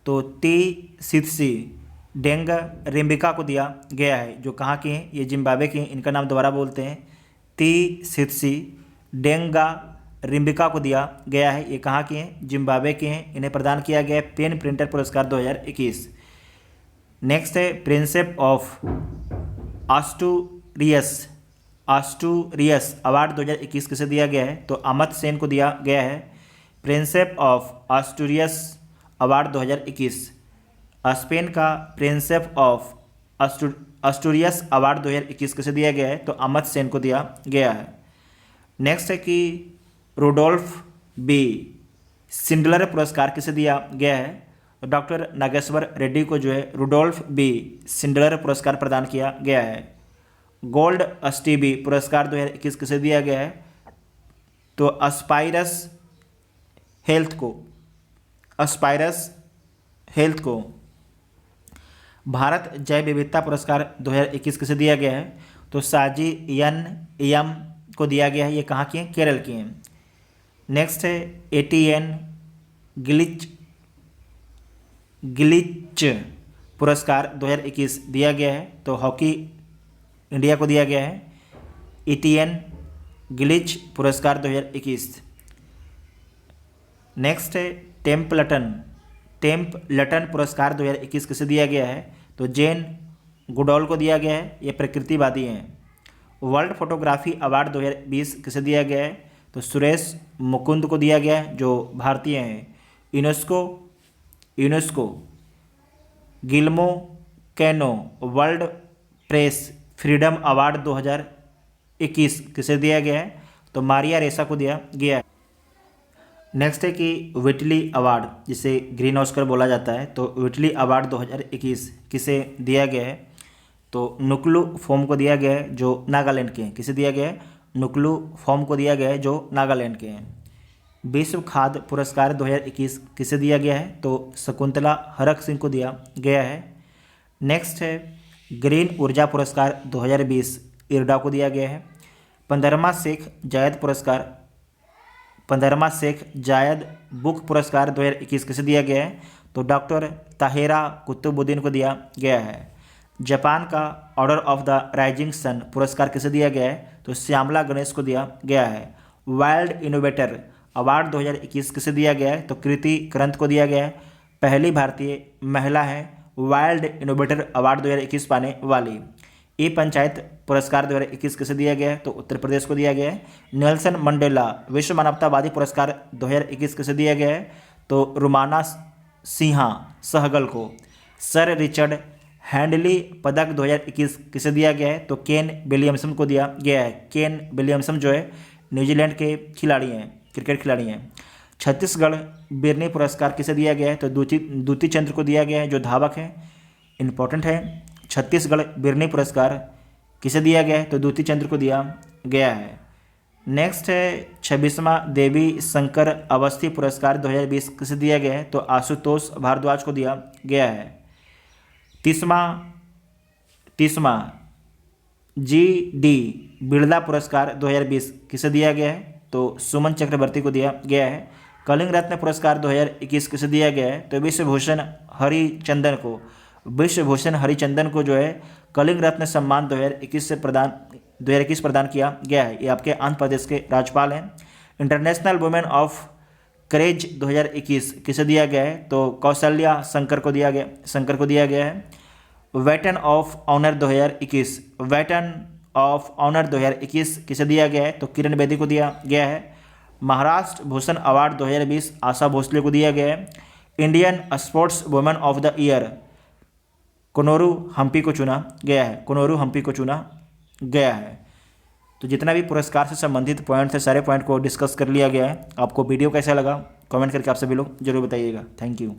तो टी सित्सी डेंग रिम्बिका को दिया गया है, जो कहाँ के हैं? ये जिम्बाब्वे के हैं। इनका नाम दोबारा बोलते हैं, टी सित्सी डेंगा रिम्बिका को दिया गया है। ये कहाँ के हैं? जिम्बाब्वे के हैं। इन्हें प्रदान किया गया है पेन प्रिंटर पुरस्कार 2021। नेक्स्ट है प्रिंसेप ऑफ आस्टूरियस अवार्ड 2021 किसे दिया गया है? तो अमित सेन को दिया गया है। Princess of Asturias award 2021। Spain का प्रिंसेप ऑफ आस्टूरियस अवार्ड 2021 किसे दिया गया है? तो अमित सेन को दिया गया है। नेक्स्ट है कि रुडोल्फ बी सिंडलर पुरस्कार किसे दिया गया है? तो डॉक्टर नागेश्वर रेड्डी को जो है रुडोल्फ बी सिंडलर पुरस्कार प्रदान किया गया है। गोल्ड स्टीबी पुरस्कार 2021 किसे दिया गया है? तो अस्पायरस हेल्थ को। भारत जैव विविधता पुरस्कार 2021 किसे दिया गया है? तो साजी एम को दिया गया है। ये कहाँ की हैं? केरल की हैं। नेक्स्ट है एटीएन गिलिच पुरस्कार 2021 दिया गया है। तो हॉकी इंडिया को दिया गया है एटीएन गिलिच पुरस्कार 2021। नेक्स्ट है टेम्पलटन पुरस्कार 2021 किसे दिया गया है? तो जेन गुडॉल को दिया गया है। ये प्रकृतिवादी हैं। वर्ल्ड फोटोग्राफी अवार्ड 2020 किसे दिया गया है? तो सुरेश मुकुंद को दिया गया है, जो भारतीय हैं। UNESCO Guillermo Cano world press freedom award 2021 किसे दिया गया है? तो मारिया रेसा को दिया गया है। नेक्स्ट है कि विटली अवार्ड, जिसे ग्रीन ऑस्कर बोला जाता है, तो विटली अवार्ड 2021 किसे दिया गया है? तो नुक्लू फोम को दिया गया है, जो नागालैंड के हैं। किसे दिया गया है? नुक्लू फोम को दिया गया है, जो नागालैंड के हैं। विश्व खाद्य पुरस्कार 2021 किसे दिया गया है? तो शकुंतला हरक सिंह को दिया गया है। नेक्स्ट है ग्रीन ऊर्जा पुरस्कार 2020 इरडा को दिया गया है। 15वां शेख जायद बुक पुरस्कार 2021 किसे दिया गया है? तो डॉक्टर ताहेरा कुतुबुद्दीन को दिया गया है। जापान का order of the rising sun पुरस्कार किसे दिया गया है? तो श्यामला गणेश को दिया गया है। वाइल्ड इनोवेटर अवार्ड 2021 किसे दिया गया है? तो कृति करंत को दिया गया है। पहली भारतीय महिला है वाइल्ड इनोवेटर अवार्ड 2021 पाने वाली। ई पंचायत पुरस्कार 2021 किसे दिया गया है? तो उत्तर प्रदेश को दिया गया है। नेल्सन मंडेला विश्व मानवतावादी पुरस्कार 2021 किसे दिया गया है? तो रुमाना सिन्हा सहगल को। सर रिचर्ड हैंडली पदक 2021 किसे दिया गया है? तो केन विलियमसन को दिया गया है। केन विलियमसन जो है न्यूजीलैंड के खिलाड़ी हैं, क्रिकेट खिलाड़ी हैं। छत्तीसगढ़ बिरनी पुरस्कार किसे दिया गया है? तो दूती चंद्र को दिया गया है, जो धावक हैं। इंपॉर्टेंट है, छत्तीसगढ़ बिरनी पुरस्कार किसे दिया गया है? तो दूती चंद्र को दिया गया है। नेक्स्ट है 26वां देवी शंकर अवस्थी पुरस्कार 2020 किसे दिया गया है? तो आशुतोष भारद्वाज को दिया गया है। 30वां GD बिरला पुरस्कार 2020 किसे दिया गया है? तो सुमन चक्रवर्ती को दिया गया है। कलिंग रत्न पुरस्कार 2021 किसे दिया गया है? तो विश्वभूषण हरिचंदन को जो है कलिंग रत्न सम्मान 2021 प्रदान किया गया है। ये आपके आंध्र प्रदेश के राज्यपाल हैं। इंटरनेशनल वुमेन ऑफ करेज 2021 किसे दिया गया है? तो कौशल्या शंकर को दिया गया है। वेटन ऑफ ऑनर 2021 किसे दिया गया है? तो किरण बेदी को दिया गया है। महाराष्ट्र भूषण अवार्ड 2020 आशा भोसले को दिया गया है। Indian sports women of the year Koneru Humpy को चुना गया है। तो जितना भी पुरस्कार से संबंधित पॉइंट थे, सारे पॉइंट को डिस्कस कर लिया गया है। आपको वीडियो कैसा लगा कमेंट करके आप सभी लोग जरूर बताइएगा। Thank you.